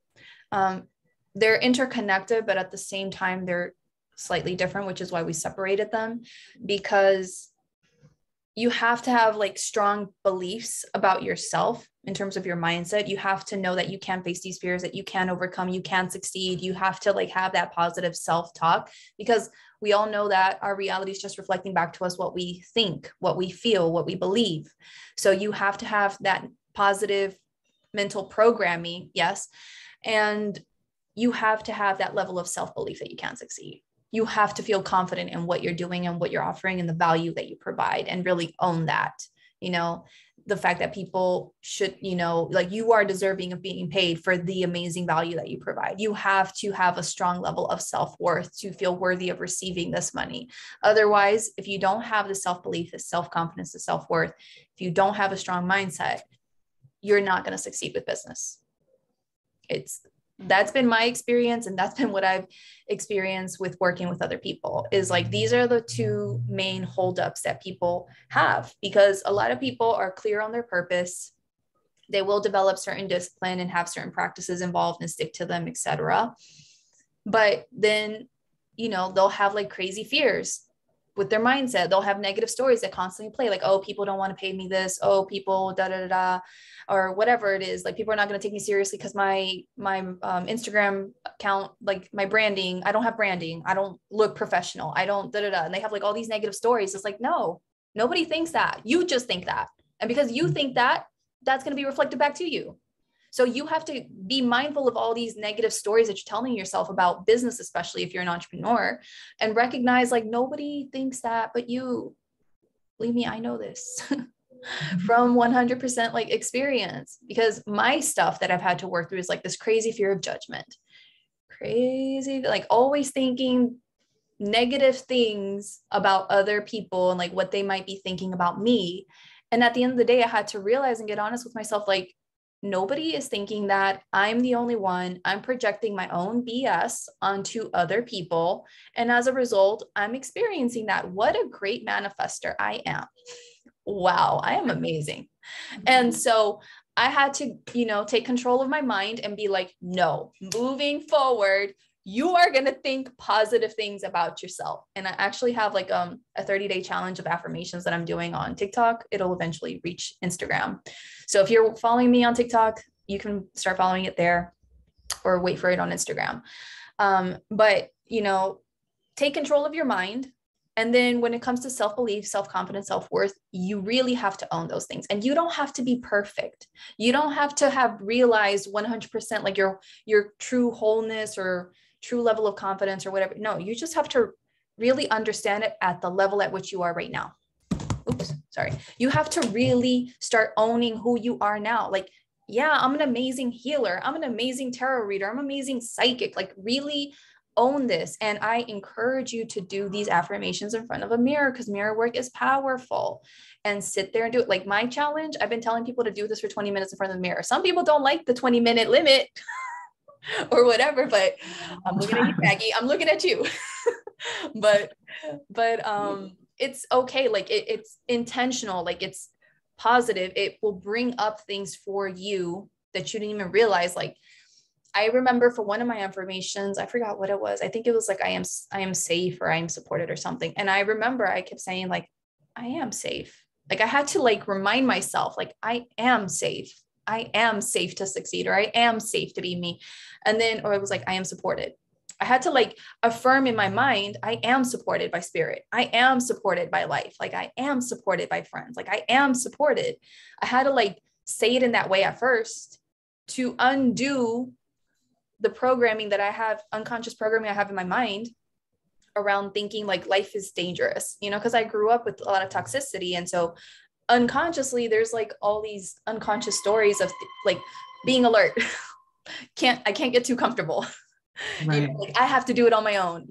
They're interconnected, but at the same time, they're slightly different, which is why we separated them, because you have to have like strong beliefs about yourself in terms of your mindset. You have to know that you can face these fears, that you can overcome, you can succeed. You have to like have that positive self-talk, because we all know that our reality is just reflecting back to us what we think, what we feel, what we believe. So you have to have that positive mental programming. Yes. And you have to have that level of self-belief that you can succeed. You have to feel confident in what you're doing and what you're offering and the value that you provide, and really own that, the fact that people should, like, you are deserving of being paid for the amazing value that you provide. You have to have a strong level of self-worth to feel worthy of receiving this money. Otherwise, if you don't have the self-belief, the self-confidence, the self-worth, if you don't have a strong mindset, you're not going to succeed with business. That's been my experience, and that's been what I've experienced with working with other people, is like, these are the two main holdups that people have, because a lot of people are clear on their purpose. They will develop certain discipline and have certain practices involved and stick to them, etc. But then, they'll have like crazy fears with their mindset. They'll have negative stories that constantly play, like, oh, people don't want to pay me this. Oh, people da da da da, or whatever it is. Like, people are not going to take me seriously because my Instagram account, like my branding, I don't have branding. I don't look professional. I don't da da da. And they have like all these negative stories. It's like, no, nobody thinks that. You just think that. And because you think that, that's going to be reflected back to you. So you have to be mindful of all these negative stories that you're telling yourself about business, especially if you're an entrepreneur, and recognize like, nobody thinks that, but you. Believe me, I know this from 100% like experience, because my stuff that I've had to work through is like this crazy fear of judgment, like always thinking negative things about other people and like what they might be thinking about me. And at the end of the day, I had to realize and get honest with myself, like, nobody is thinking that. I'm the only one. I'm projecting my own BS onto other people. And as a result, I'm experiencing that. What a great manifester I am. wow, I am amazing. And so I had to, take control of my mind and be like, no, moving forward, you are going to think positive things about yourself. And I actually have like a 30-day challenge of affirmations that I'm doing on TikTok. It'll eventually reach Instagram. So if you're following me on TikTok, you can start following it there or wait for it on Instagram. But, take control of your mind. And then when it comes to self-belief, self-confidence, self-worth, you really have to own those things. And you don't have to be perfect. You don't have to have realized 100% like your true wholeness or true level of confidence or whatever. No, you just have to really understand it at the level at which you are right now. Oops, sorry. You have to really start owning who you are now. Like, yeah, I'm an amazing healer. I'm an amazing tarot reader. I'm an amazing psychic. Like, really own this. And I encourage you to do these affirmations in front of a mirror, because mirror work is powerful, and sit there and do it. Like my challenge, I've been telling people to do this for 20 minutes in front of the mirror. Some people don't like the 20-minute limit or whatever, but I'm looking at you, Maggie. I'm looking at you. but it's okay. Like it's intentional. Like it's positive. It will bring up things for you that you didn't even realize. Like, I remember for one of my affirmations, I forgot what it was. I think it was like, I am safe, or I am supported, or something. And I remember I kept saying like, I am safe. Like I had to like remind myself, like, I am safe. I am safe to succeed, or I am safe to be me. And then, or it was like, I am supported. I had to like affirm in my mind, I am supported by spirit. I am supported by life. Like I am supported by friends. Like I am supported. I had to like say it in that way at first to undo the programming that I have, unconscious programming I have in my mind around thinking like life is dangerous, because I grew up with a lot of toxicity. And so unconsciously, there's like all these unconscious stories of like being alert. I can't get too comfortable. Right. Like I have to do it on my own,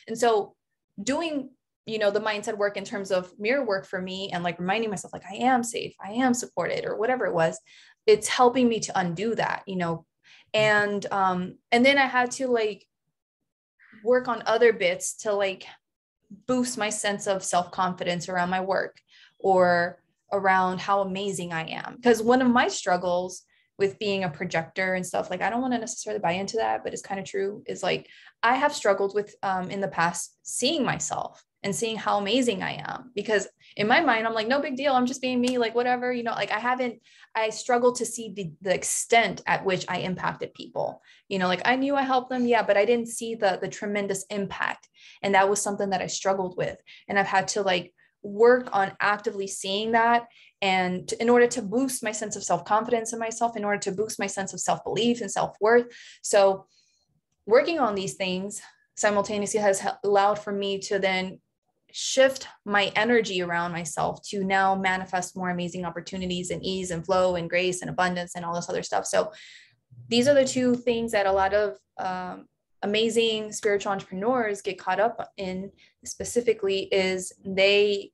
And so doing, the mindset work in terms of mirror work for me, and like reminding myself, like, I am safe, I am supported, or whatever it was, it's helping me to undo that, and then I had to like work on other bits to like boost my sense of self-confidence around my work or around how amazing I am. Because one of my struggles with being a projector and stuff, like, I don't want to necessarily buy into that, but it's kind of true, is like, I have struggled with in the past seeing myself and seeing how amazing I am, because in my mind, I'm like, no big deal. I'm just being me, like, whatever, like I struggled to see the extent at which I impacted people, like I knew I helped them. Yeah. But I didn't see the tremendous impact. And that was something that I struggled with. And I've had to like work on actively seeing that. And in order to boost my sense of self-confidence in myself, in order to boost my sense of self-belief and self-worth. So working on these things simultaneously has allowed for me to then shift my energy around myself to now manifest more amazing opportunities and ease and flow and grace and abundance and all this other stuff. So these are the two things that a lot of amazing spiritual entrepreneurs get caught up in, specifically, is they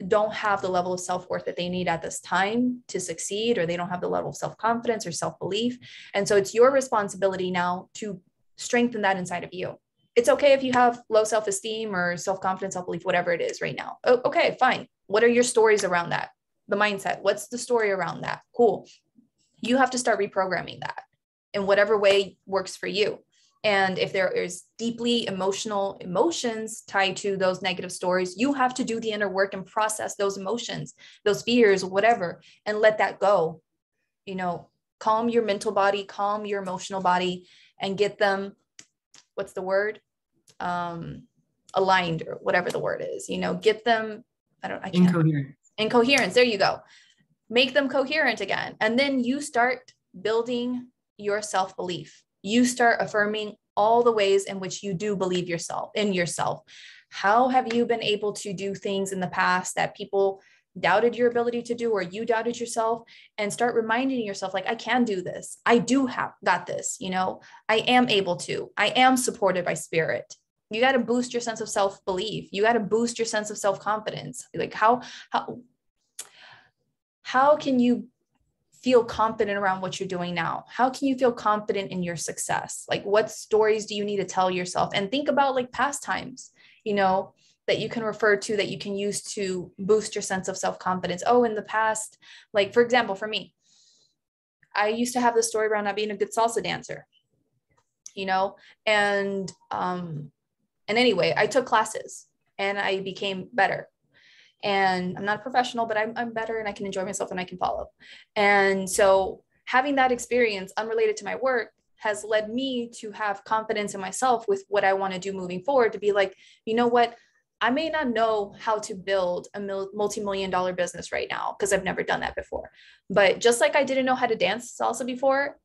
don't have the level of self-worth that they need at this time to succeed, or they don't have the level of self-confidence or self-belief. And so it's your responsibility now to strengthen that inside of you. It's okay if you have low self-esteem or self-confidence, self-belief, whatever it is right now. Oh, okay, fine. What are your stories around that? The mindset. What's the story around that? Cool. You have to start reprogramming that in whatever way works for you. And if there is deeply emotional emotions tied to those negative stories, you have to do the inner work and process those emotions, those fears, whatever, and let that go. Calm your mental body, calm your emotional body, and get them, what's the word? Aligned, or whatever the word is, get them, incoherence. There you go. Make them coherent again. And then you start building your self-belief. You start affirming all the ways in which you do believe in yourself. How have you been able to do things in the past that people doubted your ability to do, or you doubted yourself? And start reminding yourself, like, I can do this. I got this, I am able to, I am supported by spirit. You got to boost your sense of self-belief. You got to boost your sense of self-confidence. Like how can you feel confident around what you're doing now? How can you feel confident in your success? Like, what stories do you need to tell yourself? And think about like past times, that you can refer to, that you can use to boost your sense of self-confidence? Oh, in the past, like, for example, for me, I used to have this story around not being a good salsa dancer, you know, and anyway, I took classes and I became better. And I'm not a professional, but I'm better and I can enjoy myself and I can follow. And so having that experience unrelated to my work has led me to have confidence in myself with what I want to do moving forward, to be like, you know what? I may not know how to build a multi-million-dollar business right now because I've never done that before. But just like I didn't know how to dance salsa before,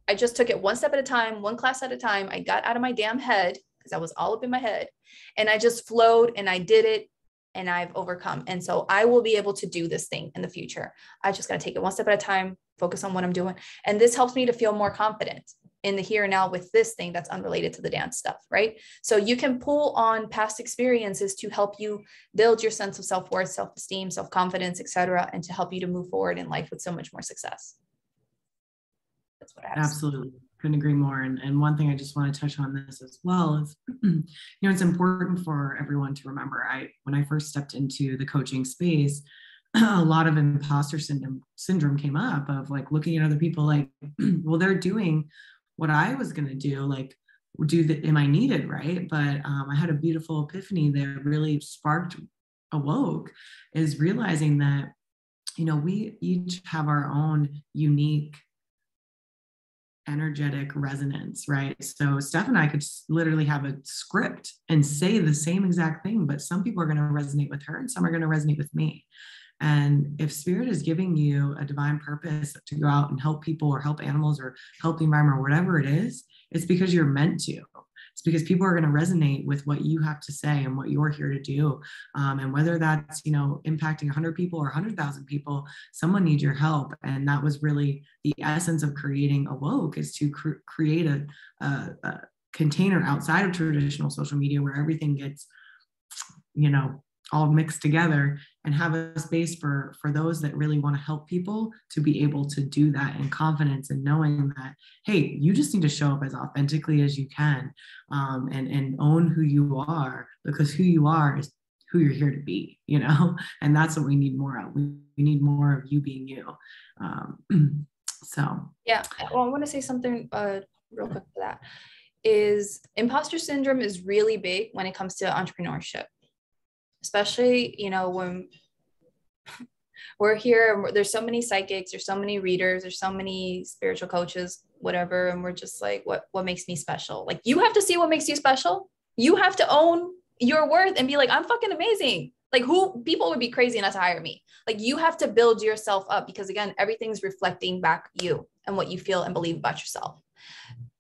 I just took it one step at a time, one class at a time. I got out of my damn head because I was all up in my head, and I just flowed and I did it. And I've overcome. And so I will be able to do this thing in the future. I just got to take it one step at a time, focus on what I'm doing. And this helps me to feel more confident in the here and now with this thing that's unrelated to the dance stuff, right? So you can pull on past experiences to help you build your sense of self-worth, self-esteem, self-confidence, etc., and to help you to move forward in life with so much more success. That's what I have. Absolutely. Couldn't agree more. And one thing I just want to touch on this as well is, it's important for everyone to remember. When I first stepped into the coaching space, a lot of imposter syndrome came up, of like looking at other people like, well, they're doing what I was going to do, like am I needed, right? But I had a beautiful epiphany that really sparked AWOKE, is realizing that, we each have our own unique energetic resonance, right? So Stef and I could literally have a script and say the same exact thing, but some people are going to resonate with her and some are going to resonate with me. And if spirit is giving you a divine purpose to go out and help people or help animals or help the environment or whatever it is, it's because you're meant to. It's because people are going to resonate with what you have to say and what you're here to do. And whether that's, impacting 100 people or 100,000 people, someone needs your help. And that was really the essence of creating AWOKE, is to create a container outside of traditional social media where everything gets, all mixed together, and have a space for those that really want to help people to be able to do that in confidence, and knowing that, hey, you just need to show up as authentically as you can, and own who you are, because who you are is who you're here to be, and that's what we need more of. We need more of you being you. So yeah, well, I want to say something real quick for that. Is imposter syndrome is really big when it comes to entrepreneurship. Especially, when we're here, and there's so many psychics, there's so many readers, there's so many spiritual coaches, whatever. And we're just like, what makes me special? Like, you have to see what makes you special. You have to own your worth and be like, I'm fucking amazing. Like, people would be crazy not to hire me. Like, you have to build yourself up, because again, everything's reflecting back you and what you feel and believe about yourself.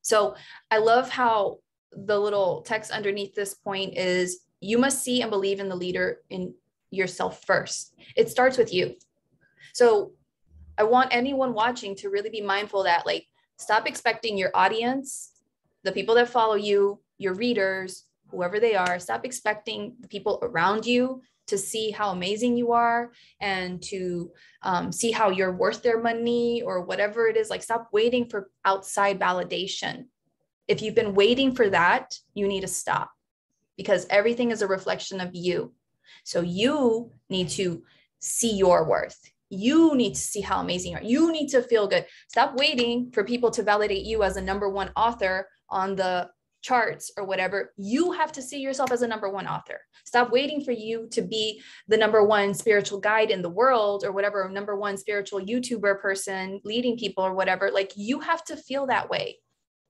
So I love how the little text underneath this point is, you must see and believe in the leader in yourself first. It starts with you. So I want anyone watching to really be mindful that, like, stop expecting your audience, the people that follow you, your readers, whoever they are, stop expecting the people around you to see how amazing you are and to see how you're worth their money or whatever it is. Like, stop waiting for outside validation. If you've been waiting for that, you need to stop, because everything is a reflection of you. So you need to see your worth. You need to see how amazing you are. You need to feel good. Stop waiting for people to validate you as a #1 author on the charts or whatever. You have to see yourself as a #1 author. Stop waiting for you to be the #1 spiritual guide in the world or whatever, #1 spiritual YouTuber person leading people or whatever. Like, you have to feel that way.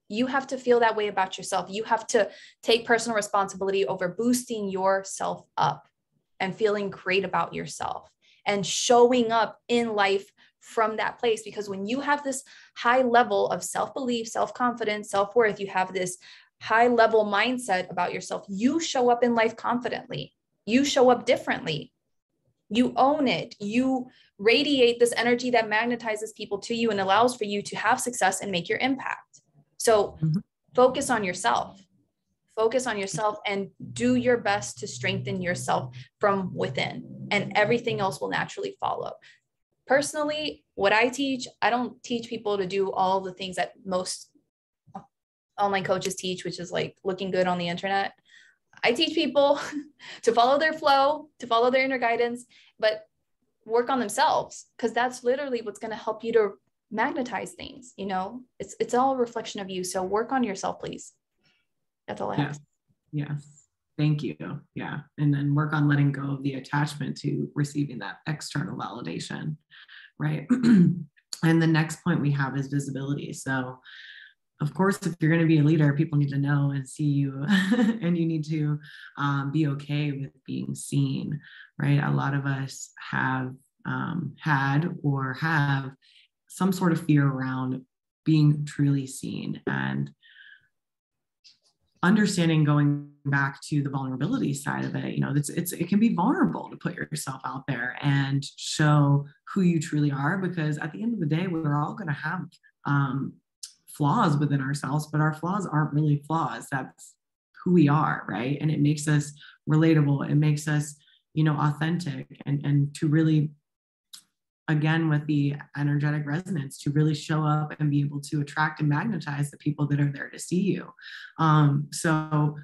You have to feel that way about yourself. You have to take personal responsibility over boosting yourself up and feeling great about yourself and showing up in life from that place. Because when you have this high level of self-belief, self-confidence, self-worth, you have this high level mindset about yourself, you show up in life confidently. You show up differently. You own it. You radiate this energy that magnetizes people to you and allows for you to have success and make your impact. So focus on yourself. Focus on yourself and do your best to strengthen yourself from within, and everything else will naturally follow. Personally, what I teach, I don't teach people to do all the things that most online coaches teach, which is like looking good on the internet. I teach people to follow their flow, to follow their inner guidance, but work on themselves, because that's literally what's going to help you to magnetize things. You know, it's all a reflection of you. So work on yourself, please. That's all I have to say. Yes. Thank you. Yeah. And then work on letting go of the attachment to receiving that external validation. Right. And the next point we have is visibility. So of course, if you're going to be a leader, people need to know and see you, and you need to be okay with being seen, right? A lot of us have had or have some sort of fear around being truly seen, and understanding, going back to the vulnerability side of it, you know, it can be vulnerable to put yourself out there and show who you truly are, because at the end of the day, we're all going to have flaws within ourselves, but our flaws aren't really flaws. That's who we are, right? And it makes us relatable. It makes us, you know, authentic, and to really, again, with the energetic resonance, to really show up and be able to attract and magnetize the people that are there to see you. So,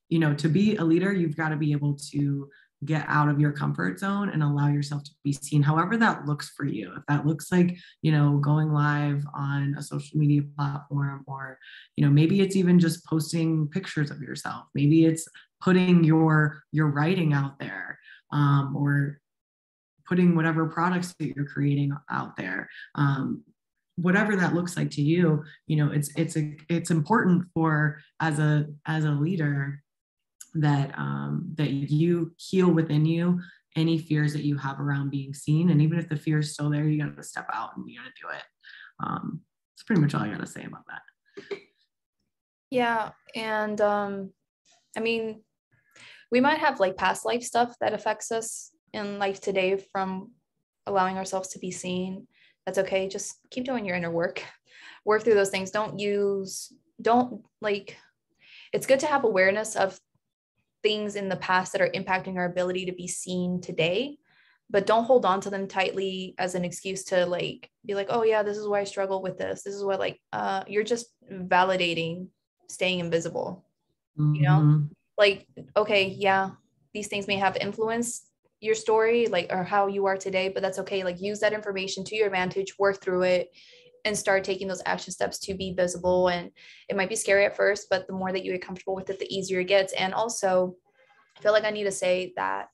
you know, to be a leader, you've got to be able to get out of your comfort zone and allow yourself to be seen, however that looks for you. If that looks like, you know, going live on a social media platform, or, you know, maybe it's even just posting pictures of yourself. Maybe it's putting your writing out there, or putting whatever products that you're creating out there. Whatever that looks like to you, you know, it's important for, as a leader, that you heal within you any fears that you have around being seen. And even if the fear is still there, you got to step out and you got to do it. It's pretty much all I got to say about that. Yeah. And I mean, we might have like past life stuff that affects us in life today from allowing ourselves to be seen. That's okay. Just keep doing your inner work through those things. It's good to have awareness of things in the past that are impacting our ability to be seen today, but don't hold on to them tightly as an excuse to like be like, oh yeah, this is why I struggle with this. This is what, like, you're just validating staying invisible. Mm-hmm. You know, like, okay, yeah, these things may have influenced your story, like, or how you are today, but that's okay. Like, use that information to your advantage, work through it, and start taking those action steps to be visible. And it might be scary at first, but the more that you get comfortable with it, the easier it gets. And also, I feel like I need to say that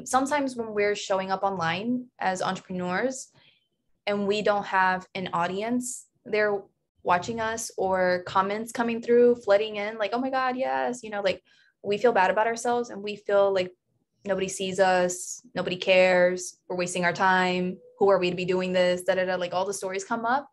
sometimes when we're showing up online as entrepreneurs and we don't have an audience, they're watching us, or comments coming through, flooding in, like, oh my God, yes, you know, like, we feel bad about ourselves and we feel like nobody sees us, nobody cares, we're wasting our time, who are we to be doing this, like all the stories come up.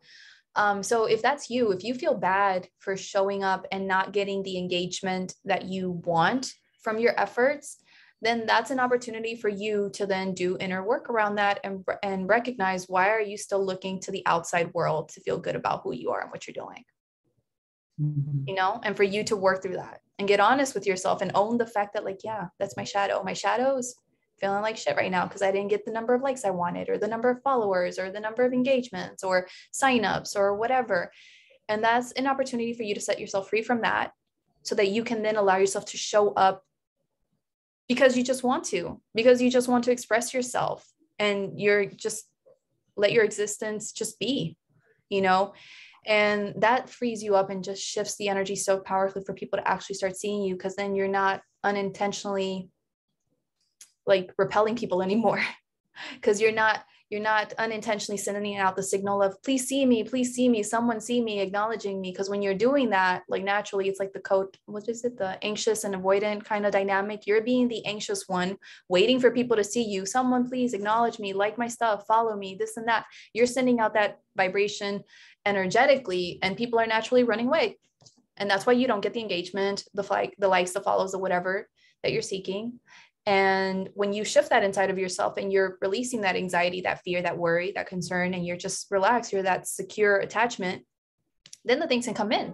So if that's you, if you feel bad for showing up and not getting the engagement that you want from your efforts, then that's an opportunity for you to then do inner work around that, and recognize, why are you still looking to the outside world to feel good about who you are and what you're doing? Mm-hmm. You know, and for you to work through that and get honest with yourself and own the fact that, like, yeah, that's my shadow. My shadow is feeling like shit right now because I didn't get the number of likes I wanted, or the number of followers, or the number of engagements, or signups, or whatever. And that's an opportunity for you to set yourself free from that, so that you can then allow yourself to show up because you just want to express yourself, and you're just let your existence just be, you know. And that frees you up and just shifts the energy so powerfully for people to actually start seeing you, because then you're not unintentionally like repelling people anymore, because you're not unintentionally sending out the signal of please see me, someone see me, acknowledging me. Because when you're doing that, like, naturally, it's like the code, what is it, the anxious and avoidant kind of dynamic. You're being the anxious one, waiting for people to see you. Someone please acknowledge me, like my stuff, follow me, this and that. You're sending out that vibration energetically, and people are naturally running away. And that's why you don't get the engagement, the likes, the follows, the whatever that you're seeking. And when you shift that inside of yourself and you're releasing that anxiety, that fear, that worry, that concern, and you're just relaxed, you're that secure attachment, then the things can come in.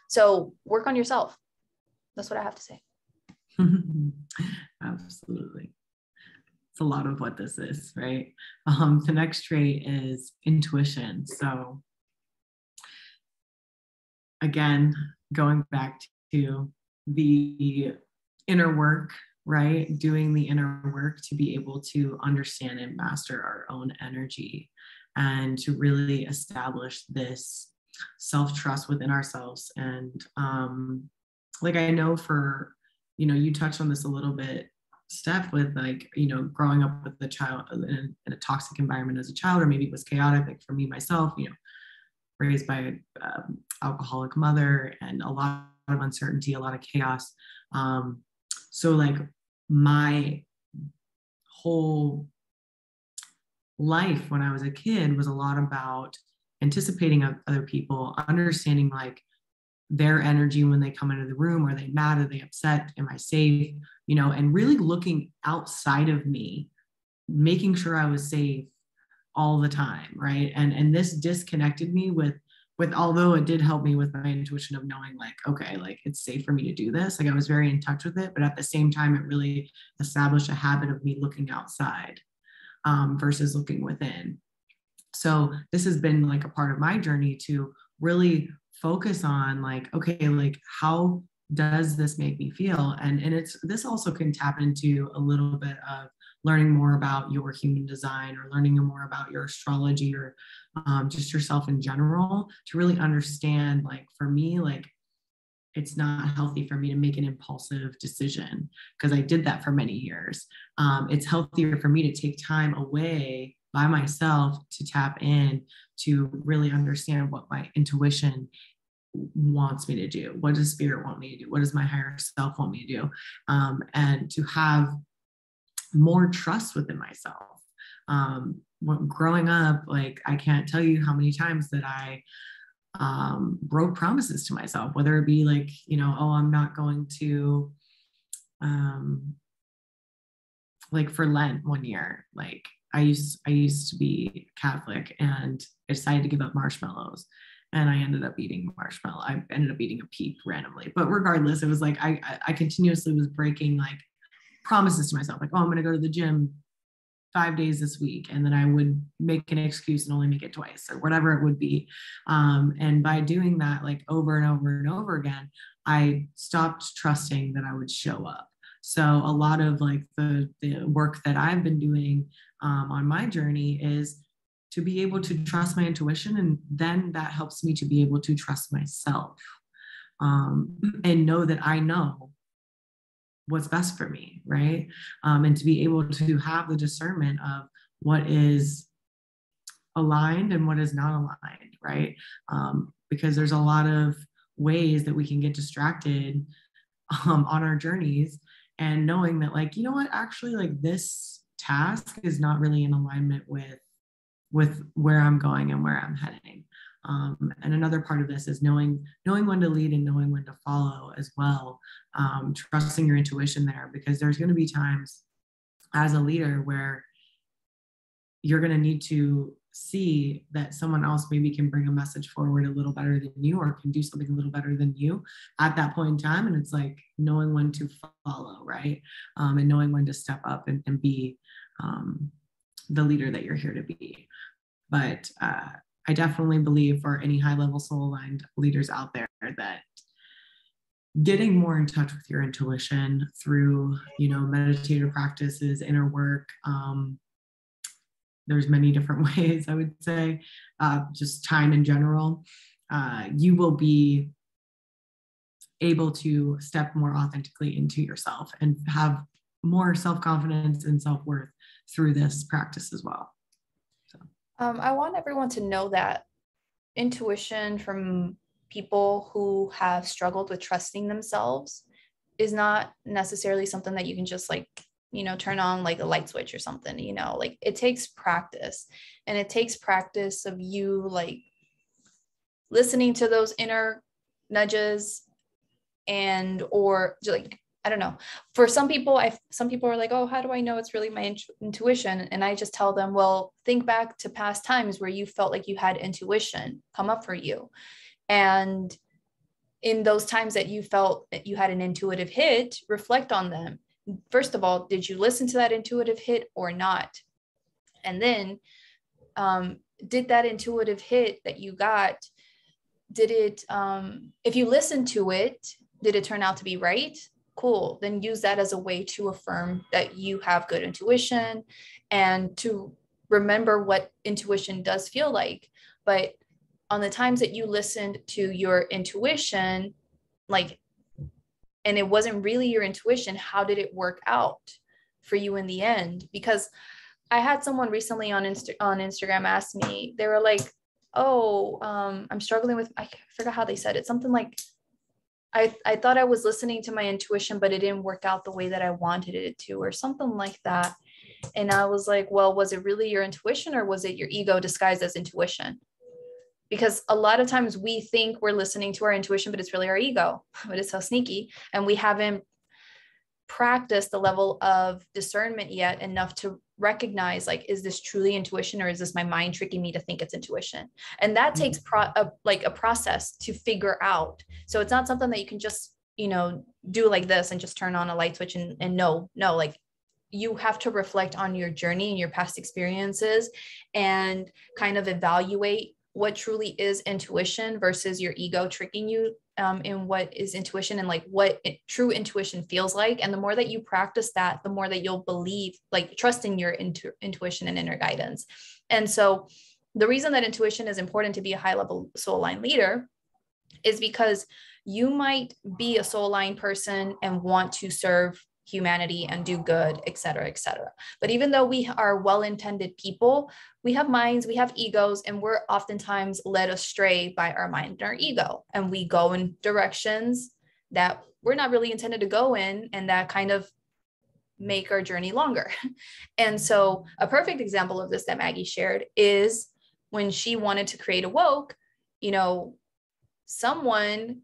So work on yourself. That's what I have to say. Absolutely. It's a lot of what this is, right? The next trait is intuition. So again, going back to the inner work, right? Doing the inner work to be able to understand and master our own energy and to really establish this self-trust within ourselves. And like, I know for, you touched on this a little bit, Steph, with like, growing up with a child in a toxic environment as a child, or maybe it was chaotic, like for me, myself, raised by an alcoholic mother and a lot of uncertainty, a lot of chaos. So like my whole life when I was a kid was a lot about anticipating other people, understanding like their energy when they come into the room. Are they mad? Are they upset? Am I safe? And really looking outside of me, making sure I was safe all the time, right? And this disconnected me with although it did help me with my intuition of knowing like, okay, like it's safe for me to do this. Like I was very in touch with it, but at the same time, it really established a habit of me looking outside versus looking within. So this has been like a part of my journey to really focus on like, okay, like how does this make me feel? And this also can tap into a little bit of learning more about your human design, or learning more about your astrology, or just yourself in general, to really understand, like for me, like it's not healthy for me to make an impulsive decision, because I did that for many years. It's healthier for me to take time away by myself to tap in, to really understand what my intuition wants me to do. What does spirit want me to do? What does my higher self want me to do? And to have more trust within myself. Growing up, like I can't tell you how many times that I broke promises to myself, whether it be like, oh, I'm not going to, like for Lent one year, like I used to be Catholic, and I decided to give up marshmallows, and I ended up eating marshmallow. I ended up eating a peep randomly, but regardless, it was like I continuously was breaking like promises to myself, like, oh, I'm going to go to the gym 5 days this week, and then I would make an excuse and only make it twice, or whatever it would be. And by doing that, like over and over and over again, I stopped trusting that I would show up. So a lot of like the work that I've been doing on my journey is to be able to trust my intuition, and then that helps me to be able to trust myself, and know that I know what's best for me, right? And to be able to have the discernment of what is aligned and what is not aligned, right? Because there's a lot of ways that we can get distracted on our journeys, and knowing that like, what, actually like this task is not really in alignment with where I'm going and where I'm heading. And another part of this is knowing when to lead and knowing when to follow as well. Trusting your intuition there, because there's going to be times as a leader where you're going to need to see that someone else maybe can bring a message forward a little better than you, or can do something a little better than you at that point in time. And it's like knowing when to follow, right? And knowing when to step up and be the leader that you're here to be. But I definitely believe for any high-level soul-aligned leaders out there that getting more in touch with your intuition through, meditative practices, inner work, there's many different ways, I would say, just time in general, you will be able to step more authentically into yourself and have more self-confidence and self-worth through this practice as well. I want everyone to know that intuition from people who have struggled with trusting themselves is not necessarily something that you can just like, turn on like a light switch or something, like it takes practice, and it takes practice of you like listening to those inner nudges, and or like, I don't know. For some people are like, oh, how do I know it's really my intuition? And I just tell them, well, think back to past times where you felt like you had intuition come up for you. And in those times that you felt that you had an intuitive hit, reflect on them. First of all, did you listen to that intuitive hit or not? And then did that intuitive hit that you got, did it, if you listened to it, Did it turn out to be right? Cool. Then use that as a way to affirm that you have good intuition and to remember what intuition does feel like. But on the times that you listened to your intuition, like, and it wasn't really your intuition, how did it work out for you in the end? Because I had someone recently on Instagram ask me, they were like, oh, I'm struggling with, I forgot how they said it. Something like, I thought I was listening to my intuition, but it didn't work out the way that I wanted it to, or something like that. And I was like, well, was it really your intuition or was it your ego disguised as intuition? Because a lot of times we think we're listening to our intuition, but it's really our ego, but it's so sneaky. And we haven't practiced the level of discernment yet enough to recognize, like, is this truly intuition or is this my mind tricking me to think it's intuition? And that takes a process to figure out. So it's not something that you can just, do like this and just turn on a light switch and no, like, you have to reflect on your journey and your past experiences and kind of evaluate what truly is intuition versus your ego tricking you in what is intuition and like what true intuition feels like. And the more that you practice that, the more that you'll believe, like, trust in your intuition and inner guidance. And so the reason that intuition is important to be a high level soul aligned leader is because you might be a soul aligned person and want to serve humanity and do good, et cetera, et cetera. But even though we are well-intended people, we have minds, we have egos, and we're oftentimes led astray by our mind and our ego. And we go in directions that we're not really intended to go in, and that kind of make our journey longer. And so a perfect example of this that Maggie shared is when she wanted to create AWOKE, someone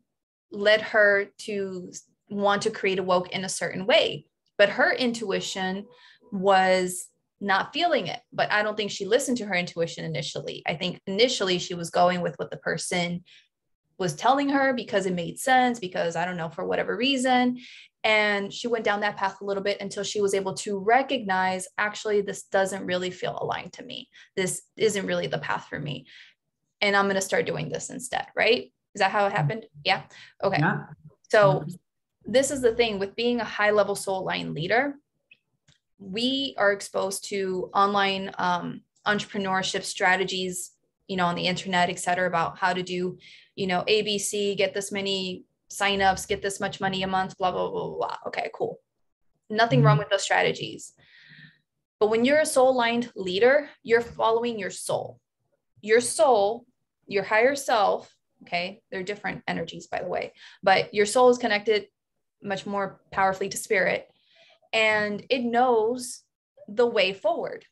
led her to want to create AWOKE in a certain way, but her intuition was not feeling it. But I don't think she listened to her intuition initially. I think initially she was going with what the person was telling her because it made sense, because I don't know, for whatever reason. And she went down that path a little bit until she was able to recognize, actually, this doesn't really feel aligned to me. This isn't really the path for me. And I'm going to start doing this instead, right? Is that how it happened? Yeah. Okay. Yeah. So this is the thing with being a high level soul aligned leader. We are exposed to online entrepreneurship strategies, on the internet, et cetera, about how to do, ABC, get this many signups, get this much money a month, blah, blah, blah, blah. Okay, cool. Nothing wrong with those strategies. But when you're a soul aligned leader, you're following your soul, your higher self. Okay. They're different energies, by the way, but your soul is connected much more powerfully to spirit, and it knows the way forward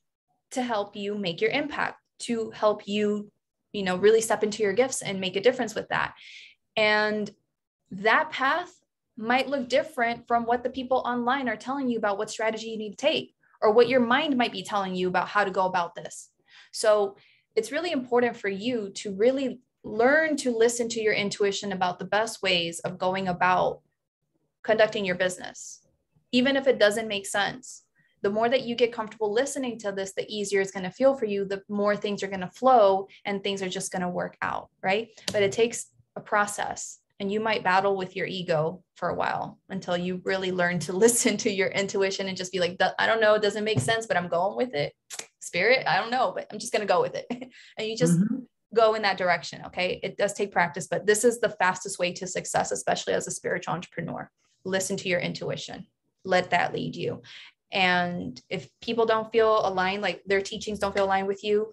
to help you make your impact, to help you, really step into your gifts and make a difference with that. And that path might look different from what the people online are telling you about what strategy you need to take, or what your mind might be telling you about how to go about this. So it's really important for you to really learn to listen to your intuition about the best ways of going about conducting your business. Even if it doesn't make sense, the more that you get comfortable listening to this, the easier it's going to feel for you, the more things are going to flow and things are just going to work out, right? But it takes a process, and you might battle with your ego for a while until you really learn to listen to your intuition and just be like, I don't know, it doesn't make sense, but I'm going with it. Spirit, I don't know, but I'm just going to go with it. And you just go in that direction. Okay. It does take practice, but this is the fastest way to success, especially as a spiritual entrepreneur. Listen to your intuition. Let that lead you. And if people don't feel aligned, like their teachings don't feel aligned with you,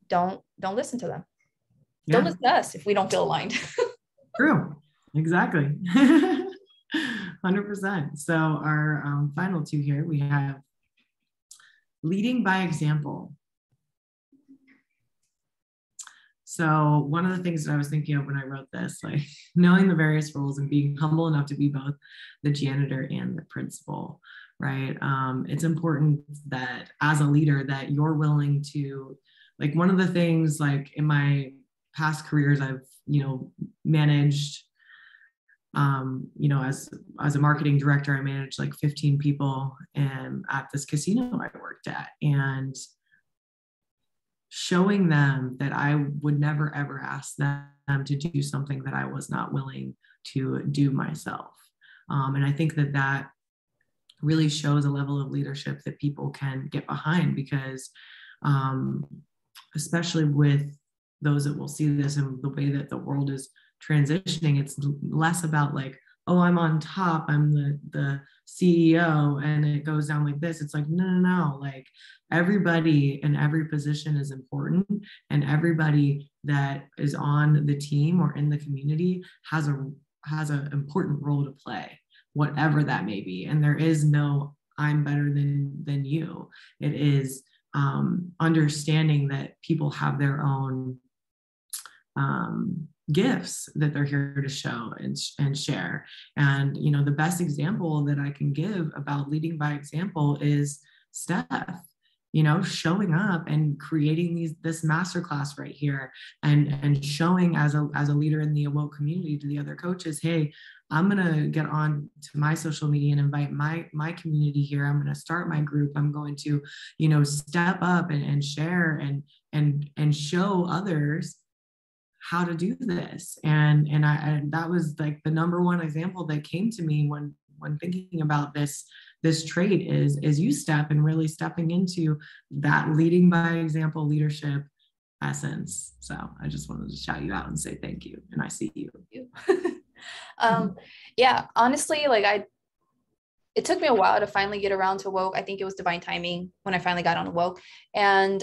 don't listen to them. Yeah. Don't listen to us if we don't feel aligned. True. Exactly. 100%. So our final two here, we have leading by example. So one of the things that I was thinking of when I wrote this, like knowing the various roles and being humble enough to be both the janitor and the principal, right? It's important that as a leader that you're willing to, like, one of the things, like in my past careers, I've, managed, as a marketing director, I managed like 15 people and at this casino I worked at, and showing them that I would never, ever ask them to do something that I was not willing to do myself. And I think that that really shows a level of leadership that people can get behind, because especially with those that will see this and the way that the world is transitioning, it's less about like, oh, I'm on top, I'm the CEO, and it goes down like this. It's like, no, like everybody in every position is important, and everybody that is on the team or in the community has an important role to play, whatever that may be. And there is no I'm better than you. It is understanding that people have their own gifts that they're here to show and share. And, you know, the best example that I can give about leading by example is Stef, you know, showing up and creating this masterclass right here, and showing as a leader in the AWOKE community to the other coaches, hey, I'm going to get on to my social media and invite my community here. I'm going to start my group. I'm going to, you know, step up and share and show others how to do this. And that was like the number one example that came to me when thinking about this trait is you, Step, and really stepping into that leading by example leadership essence. So I just wanted to shout you out and say thank you. And I see you. Yeah, honestly, like it took me a while to finally get around to AWOKE. I think it was divine timing when I finally got on AWOKE. And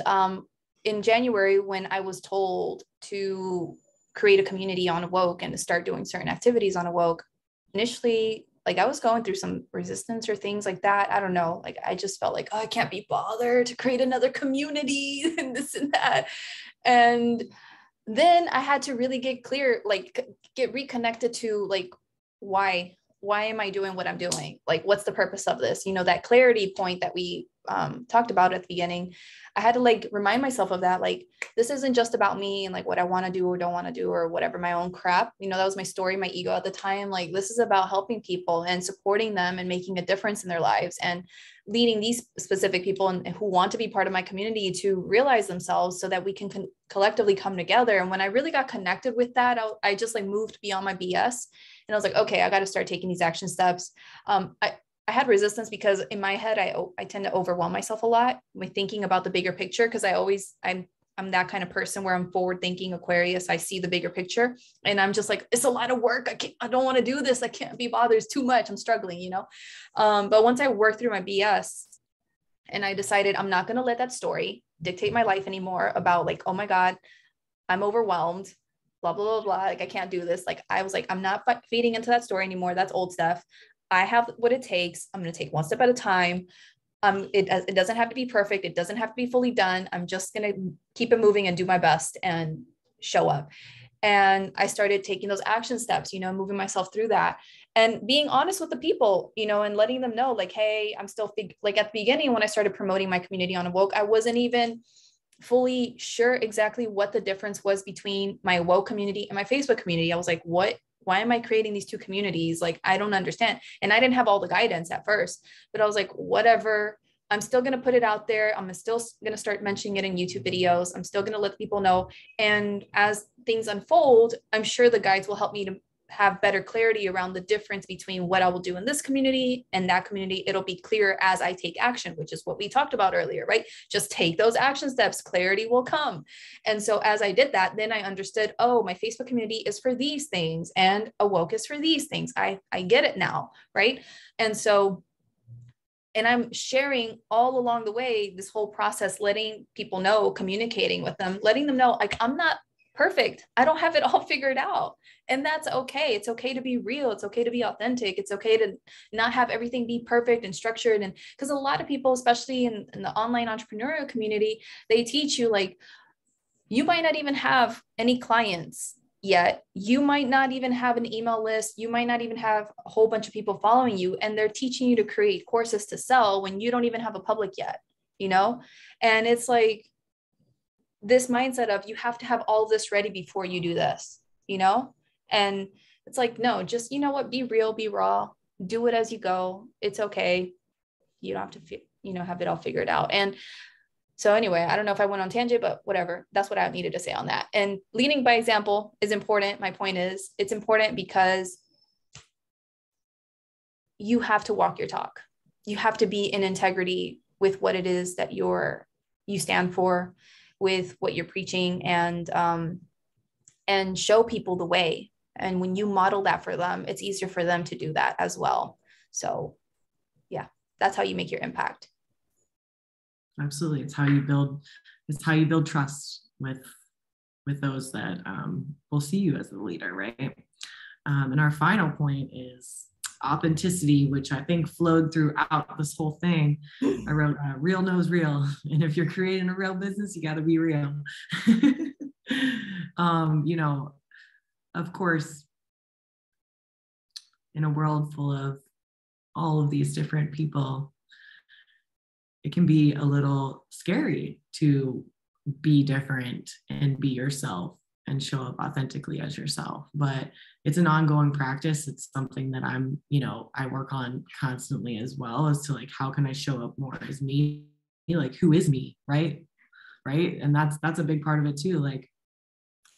in January, when I was told to create a community on AWOKE and to start doing certain activities on AWOKE, initially, like I was going through some resistance or things like that. I don't know. Like I just felt like, oh, I can't be bothered to create another community and this and that. And then I had to really get clear, like get reconnected to like, why am I doing what I'm doing? Like, what's the purpose of this? You know, that clarity point that we talked about at the beginning, I had to like remind myself of that. Like, this isn't just about me and like what I want to do or don't want to do or whatever, my own crap. You know, that was my story, my ego at the time. Like, this is about helping people and supporting them and making a difference in their lives and leading these specific people and who want to be part of my community to realize themselves so that we can collectively come together. And when I really got connected with that, I just like moved beyond my BS. And I was like, okay, I got to start taking these action steps. I had resistance because in my head, I tend to overwhelm myself a lot with thinking about the bigger picture. Cause I'm that kind of person where I'm forward thinking Aquarius. I see the bigger picture and I'm just like, it's a lot of work. I don't want to do this. I can't be bothered. It's too much. I'm struggling, you know? But once I worked through my BS and I decided I'm not going to let that story dictate my life anymore about like, oh my God, I'm overwhelmed, blah, blah, blah, blah. Like, I can't do this. Like, I was like, I'm not feeding into that story anymore. That's old stuff. I have what it takes. I'm going to take one step at a time. It doesn't have to be perfect. It doesn't have to be fully done. I'm just going to keep it moving and do my best and show up. And I started taking those action steps, you know, moving myself through that and being honest with the people, you know, and letting them know like, hey, I'm still like at the beginning, when I started promoting my community on AWOKE, I wasn't even fully sure exactly what the difference was between my AWOKE community and my Facebook community. I was like, why am I creating these two communities? Like, I don't understand. And I didn't have all the guidance at first, but I was like, whatever, I'm still going to put it out there. I'm still going to start mentioning it in YouTube videos. I'm still going to let people know. And as things unfold, I'm sure the guides will help me to have better clarity around the difference between what I will do in this community and that community. It'll be clear as I take action, which is what we talked about earlier, right? Just take those action steps, clarity will come. And so as I did that, then I understood, oh, my Facebook community is for these things and AWOKE is for these things. I get it now, right? And so, and I'm sharing all along the way, this whole process, letting people know, communicating with them, letting them know, like, I'm not perfect. I don't have it all figured out. And that's okay. It's okay to be real. It's okay to be authentic. It's okay to not have everything be perfect and structured. And because a lot of people, especially in the online entrepreneurial community, they teach you like, you might not even have any clients yet. You might not even have an email list. You might not even have a whole bunch of people following you. And they're teaching you to create courses to sell when you don't even have a public yet, you know? And it's like this mindset of you have to have all this ready before you do this, you know? And it's like, no, just, you know what, be real, be raw, do it as you go. It's okay. You don't have to, you know, have it all figured out. And so anyway, I don't know if I went on tangent, but whatever, that's what I needed to say on that. And leading by example is important. My point is it's important because you have to walk your talk. You have to be in integrity with what it is that you stand for, with what you're preaching, and show people the way. And when you model that for them, it's easier for them to do that as well. So yeah, that's how you make your impact. Absolutely. It's how you build trust with those that will see you as the leader, right? And our final point is authenticity, which I think flowed throughout this whole thing. I wrote, real knows real. And if you're creating a real business, you got to be real. You know, of course, in a world full of all of these different people, it can be a little scary to be different and be yourself and show up authentically as yourself. But it's an ongoing practice. It's something that I work on constantly as well, as to like, how can I show up more as me? Like, who is me, right? And that's a big part of it too. Like,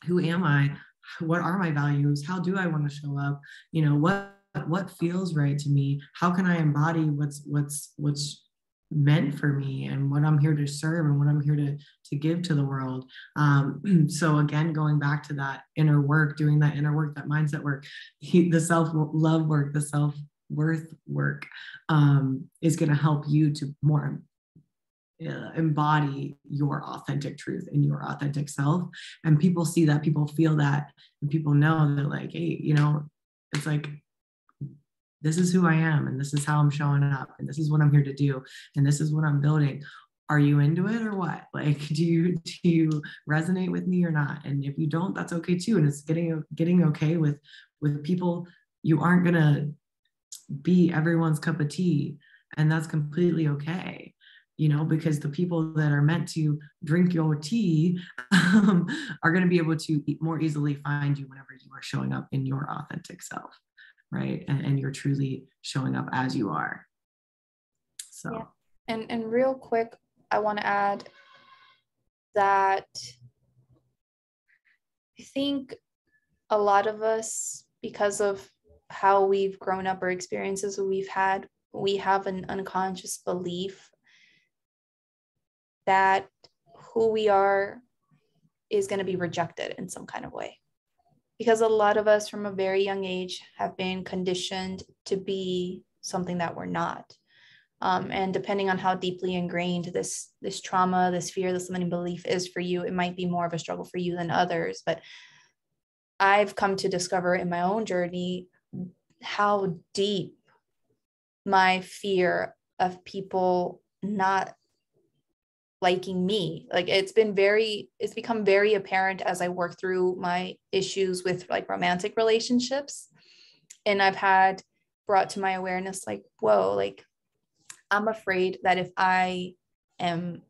who am I? What are my values? How do I want to show up? You know, what feels right to me? How can I embody what's meant for me, and what I'm here to serve, and what I'm here to give to the world. So again, going back to that inner work, doing that inner work, that mindset work, the self-love work, the self-worth work, is going to help you to more embody your authentic truth and your authentic self. And people see that, people feel that, and people know that, like, hey, you know, it's like, this is who I am, and this is how I'm showing up, and this is what I'm here to do, and this is what I'm building. Are you into it or what? Like, do you resonate with me or not? And if you don't, that's okay too. And it's getting okay with people. You aren't gonna be everyone's cup of tea, and that's completely okay. You know, because the people that are meant to drink your tea are going to be able to more easily find you whenever you are showing up in your authentic self. Right. And you're truly showing up as you are. So, yeah. And real quick, I want to add that I think a lot of us, because of how we've grown up or experiences we've had, we have an unconscious belief that who we are is going to be rejected in some kind of way. Because a lot of us from a very young age have been conditioned to be something that we're not. And depending on how deeply ingrained this trauma, this fear, this limiting belief is for you, it might be more of a struggle for you than others. But I've come to discover in my own journey how deep my fear of people not liking me, like it's become very apparent as I work through my issues with like romantic relationships. And I've had brought to my awareness, like, whoa, like I'm afraid that if I am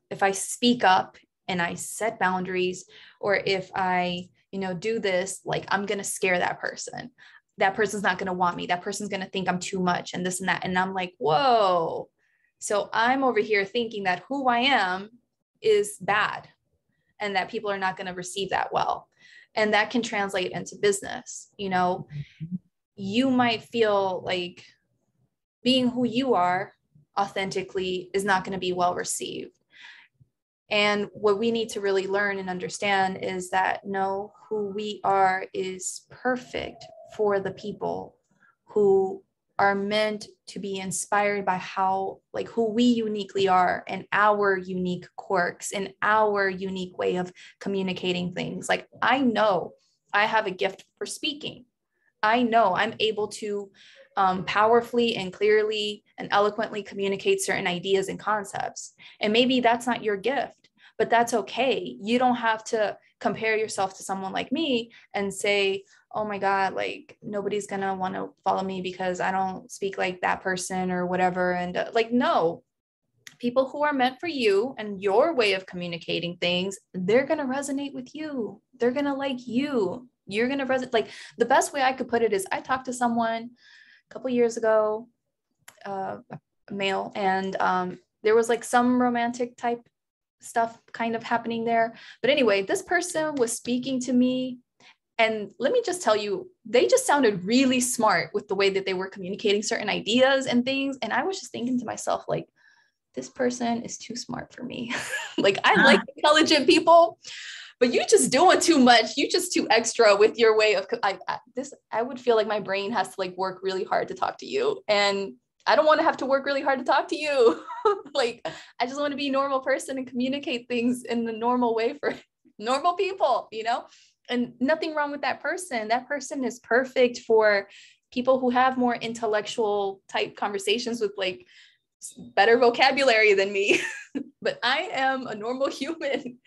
if I speak up and I set boundaries, or if I, do this, like I'm going to scare that person. That person's not going to want me. That person's going to think I'm too much and this and that. And I'm like, whoa. So I'm over here thinking that who I am is bad and that people are not going to receive that well. And that can translate into business. You might feel like being who you are authentically is not going to be well received. And what we need to really learn and understand is that no, who we are is perfect for the people who are meant to be inspired by who we uniquely are and our unique quirks and our unique way of communicating things. Like, I know I have a gift for speaking. I know I'm able to powerfully and clearly and eloquently communicate certain ideas and concepts. And maybe that's not your gift, but that's okay. You don't have to compare yourself to someone like me and say, oh my God, like nobody's going to want to follow me because I don't speak like that person or whatever. And no, people who are meant for you and your way of communicating things, they're going to resonate with you. They're going to like you. You're going to resonate. Like, the best way I could put it is I talked to someone a couple years ago, a male, and there was like some romantic type stuff kind of happening there. But anyway, this person was speaking to me And let me just tell you, they just sounded really smart with the way that they were communicating certain ideas and things. And I was just thinking to myself, like, this person is too smart for me. Like, I like intelligent people, but you just doing too much. You just too extra with your way of, I would feel like my brain has to like work really hard to talk to you. And I don't want to have to work really hard to talk to you. Like, I just want to be a normal person and communicate things in the normal way for normal people, you know? And nothing wrong with that person. That person is perfect for people who have more intellectual type conversations with like better vocabulary than me. But I am a normal human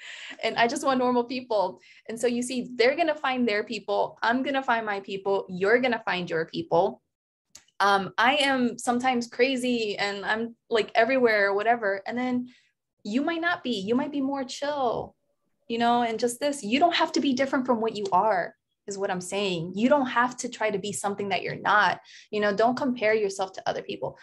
and I just want normal people. And so you see, they're going to find their people. I'm going to find my people. You're going to find your people. I am sometimes crazy and I'm like everywhere or whatever. And then you might not be, you might be more chill, you know, and just this, you don't have to be different from what you are, is what I'm saying. You don't have to try to be something that you're not, you know, don't compare yourself to other people.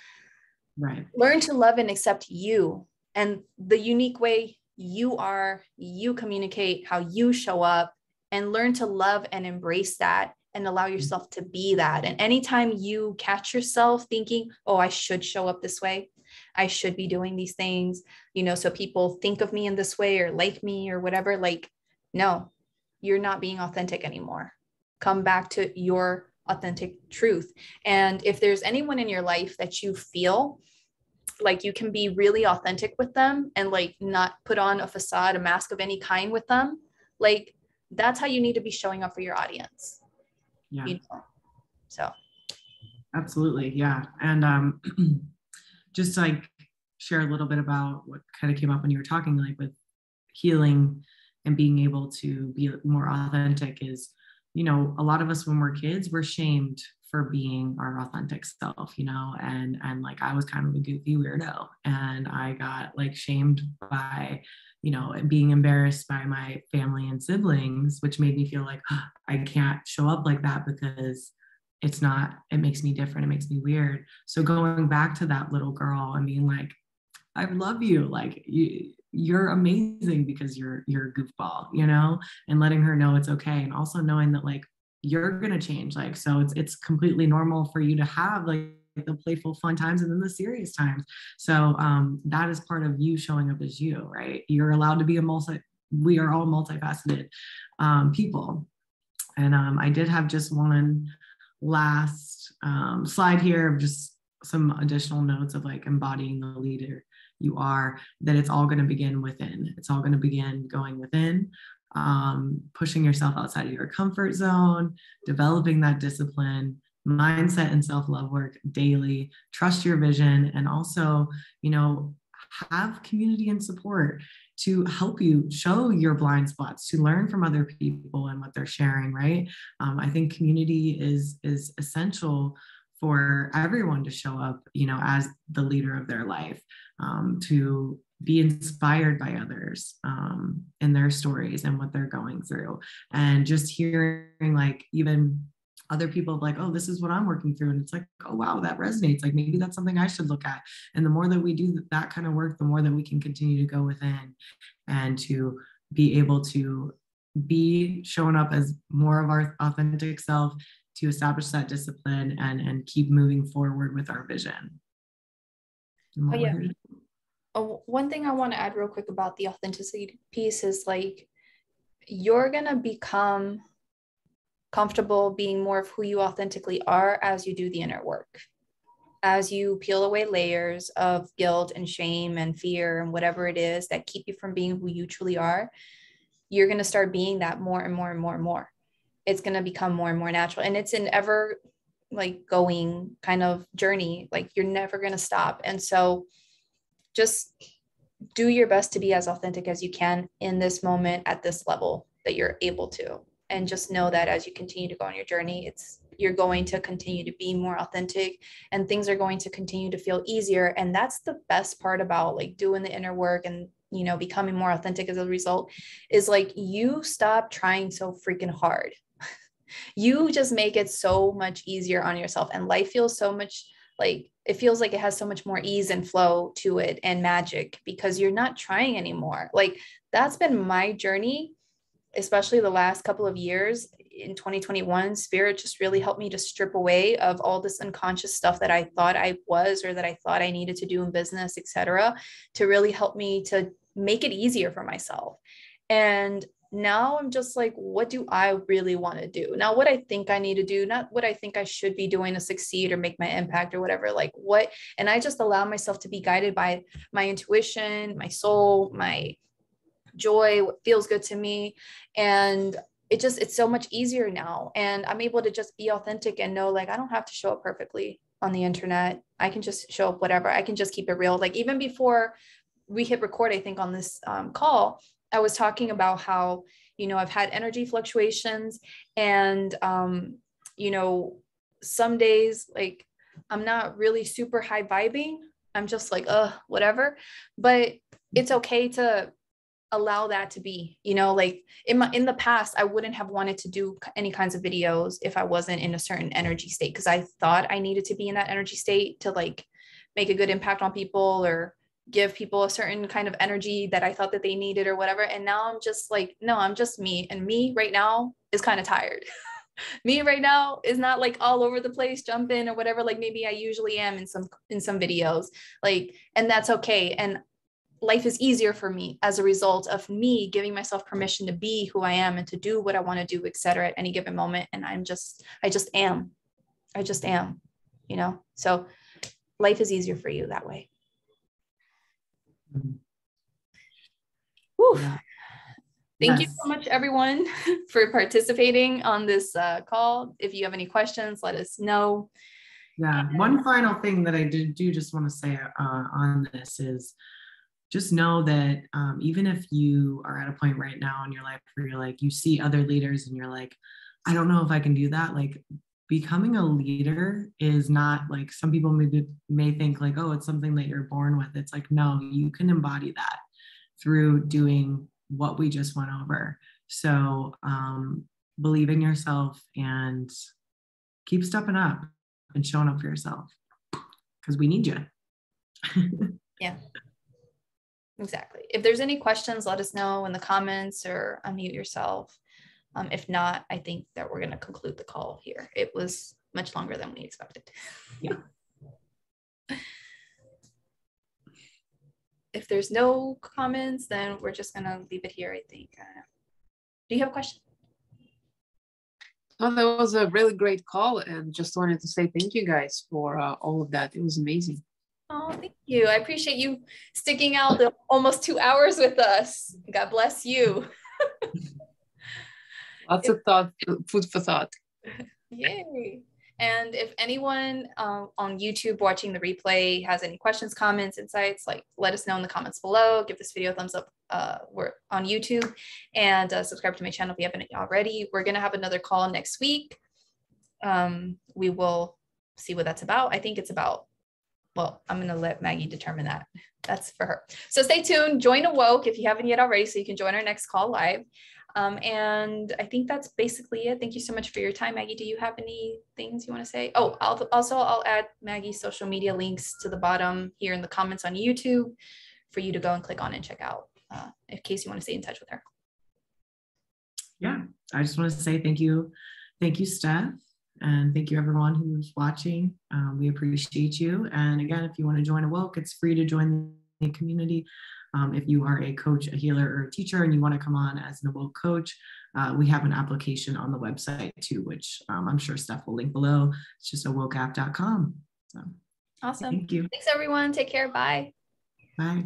Right. Learn to love and accept you and the unique way you are, you communicate, how you show up, and learn to love and embrace that and allow yourself to be that. And anytime you catch yourself thinking, oh, I should show up this way, I should be doing these things, you know, so people think of me in this way or like me or whatever, like, no, you're not being authentic anymore. Come back to your authentic truth. And if there's anyone in your life that you feel like you can be really authentic with them and like not put on a facade, a mask of any kind with them, like that's how you need to be showing up for your audience. Yeah. You know? So. Absolutely. Yeah. And just like share a little bit about what kind of came up when you were talking, like with healing and being able to be more authentic is, you know, a lot of us when we're kids, we're shamed for being our authentic self, you know, and like I was kind of a goofy weirdo and I got like shamed by, you know, being embarrassed by my family and siblings, which made me feel like I can't show up like that because it's not, it makes me different. It makes me weird. So going back to that little girl and being like, I love you. Like you're amazing because you're a goofball, you know, and letting her know it's okay. And also knowing that like, you're going to change. Like, so it's completely normal for you to have like the playful fun times and then the serious times. So that is part of you showing up as you, right? You're allowed to be we are all multifaceted people. And I did have just one last slide here of just some additional notes of like embodying the leader you are, that it's all going to begin within. It's all going to begin going within, pushing yourself outside of your comfort zone, developing that discipline, mindset and self-love work daily, trust your vision, and also, you know, have community and support to help you show your blind spots, to learn from other people and what they're sharing, right? I think community is essential for everyone to show up, you know, as the leader of their life, to be inspired by others in their stories and what they're going through. And just hearing like even other people like, oh, this is what I'm working through. And it's like, oh, wow, that resonates. Like maybe that's something I should look at. And the more that we do that kind of work, the more that we can continue to go within and to be able to be showing up as more of our authentic self, to establish that discipline and keep moving forward with our vision. Oh, yeah. One thing I want to add real quick about the authenticity piece is like, you're going to become comfortable being more of who you authentically are as you do the inner work. As you peel away layers of guilt and shame and fear and whatever it is that keep you from being who you truly are, you're going to start being that more and more and more and more. It's going to become more and more natural. And it's an ever like going kind of journey. Like you're never going to stop. And so just do your best to be as authentic as you can in this moment at this level that you're able to. And just know that as you continue to go on your journey, you're going to continue to be more authentic and things are going to continue to feel easier. And that's the best part about like doing the inner work and, you know, becoming more authentic as a result, is like you stop trying so freaking hard. You just make it so much easier on yourself, and life feels so much like, it feels like it has so much more ease and flow to it and magic because you're not trying anymore. Like that's been my journey, especially the last couple of years. in 2021, Spirit just really helped me to strip away of all this unconscious stuff that I thought I was, or that I thought I needed to do in business, etc., to really help me to make it easier for myself. And now I'm just like, what do I really want to do? Not what I think I need to do, not what I think I should be doing to succeed or make my impact or whatever, like what, and I just allow myself to be guided by my intuition, my soul, my joy, what feels good to me. And it's so much easier now. And I'm able to just be authentic and know, like, I don't have to show up perfectly on the internet. I can just show up whatever. I can just keep it real. Like even before we hit record, I think on this call, I was talking about how, I've had energy fluctuations and, some days, like, I'm not really super high vibing. I'm just like, whatever, but it's okay to allow that to be, like in the past, I wouldn't have wanted to do any kinds of videos if I wasn't in a certain energy state, because I thought I needed to be in that energy state to like make a good impact on people or give people a certain kind of energy that I thought that they needed or whatever. And now I'm just like, no, I'm just me. And me right now is kind of tired. Me right now is not like all over the place, jumping or whatever, like maybe I usually am in some videos, like, and that's okay. And life is easier for me as a result of me giving myself permission to be who I am and to do what I want to do, etc. at any given moment. And I just am, so life is easier for you that way. Whew. Yeah. Thank you so much, everyone, for participating on this call. If you have any questions, let us know. Yeah. One final thing that I do just want to say on this is just know that even if you are at a point right now in your life where you're like, you see other leaders and you're like, I don't know if I can do that. Like becoming a leader is not like, some people may think like, oh, it's something that you're born with. It's like, no, you can embody that through doing what we just went over. So believe in yourself and keep stepping up and showing up for yourself because we need you. Yeah, exactly. If there's any questions, let us know in the comments or unmute yourself. If not, I think that we're going to conclude the call here. It was much longer than we expected. Yeah. If there's no comments, then we're just going to leave it here, I think. Do you have a question? Oh, that was a really great call, and just wanted to say thank you guys for all of that. It was amazing. Oh, thank you. I appreciate you sticking out the almost 2 hours with us. God bless you. Lots of thought, food for thought. Yay. And if anyone on YouTube watching the replay has any questions, comments, insights, like let us know in the comments below. Give this video a thumbs up. We're on YouTube, and subscribe to my channel if you haven't already. We're going to have another call next week. We will see what that's about. I think it's about, well, I'm going to let Maggie determine that. That's for her. So stay tuned. Join AWOKE if you haven't yet already, so you can join our next call live. And I think that's basically it. Thank you so much for your time. Maggie, do you have any things you want to say? Oh, I'll add Maggie's social media links to the bottom here in the comments on YouTube for you to go and click on and check out in case you want to stay in touch with her. Yeah, I just want to say thank you. Thank you, Steph. And thank you everyone who's watching. We appreciate you. And again, if you want to join AWOKE, it's free to join the community. If you are a coach, a healer, or a teacher, and you want to come on as an AWOKE coach, we have an application on the website too, which I'm sure Steph will link below. It's just awokeapp.com. So awesome. thank you. Thanks everyone. Take care. Bye. Bye.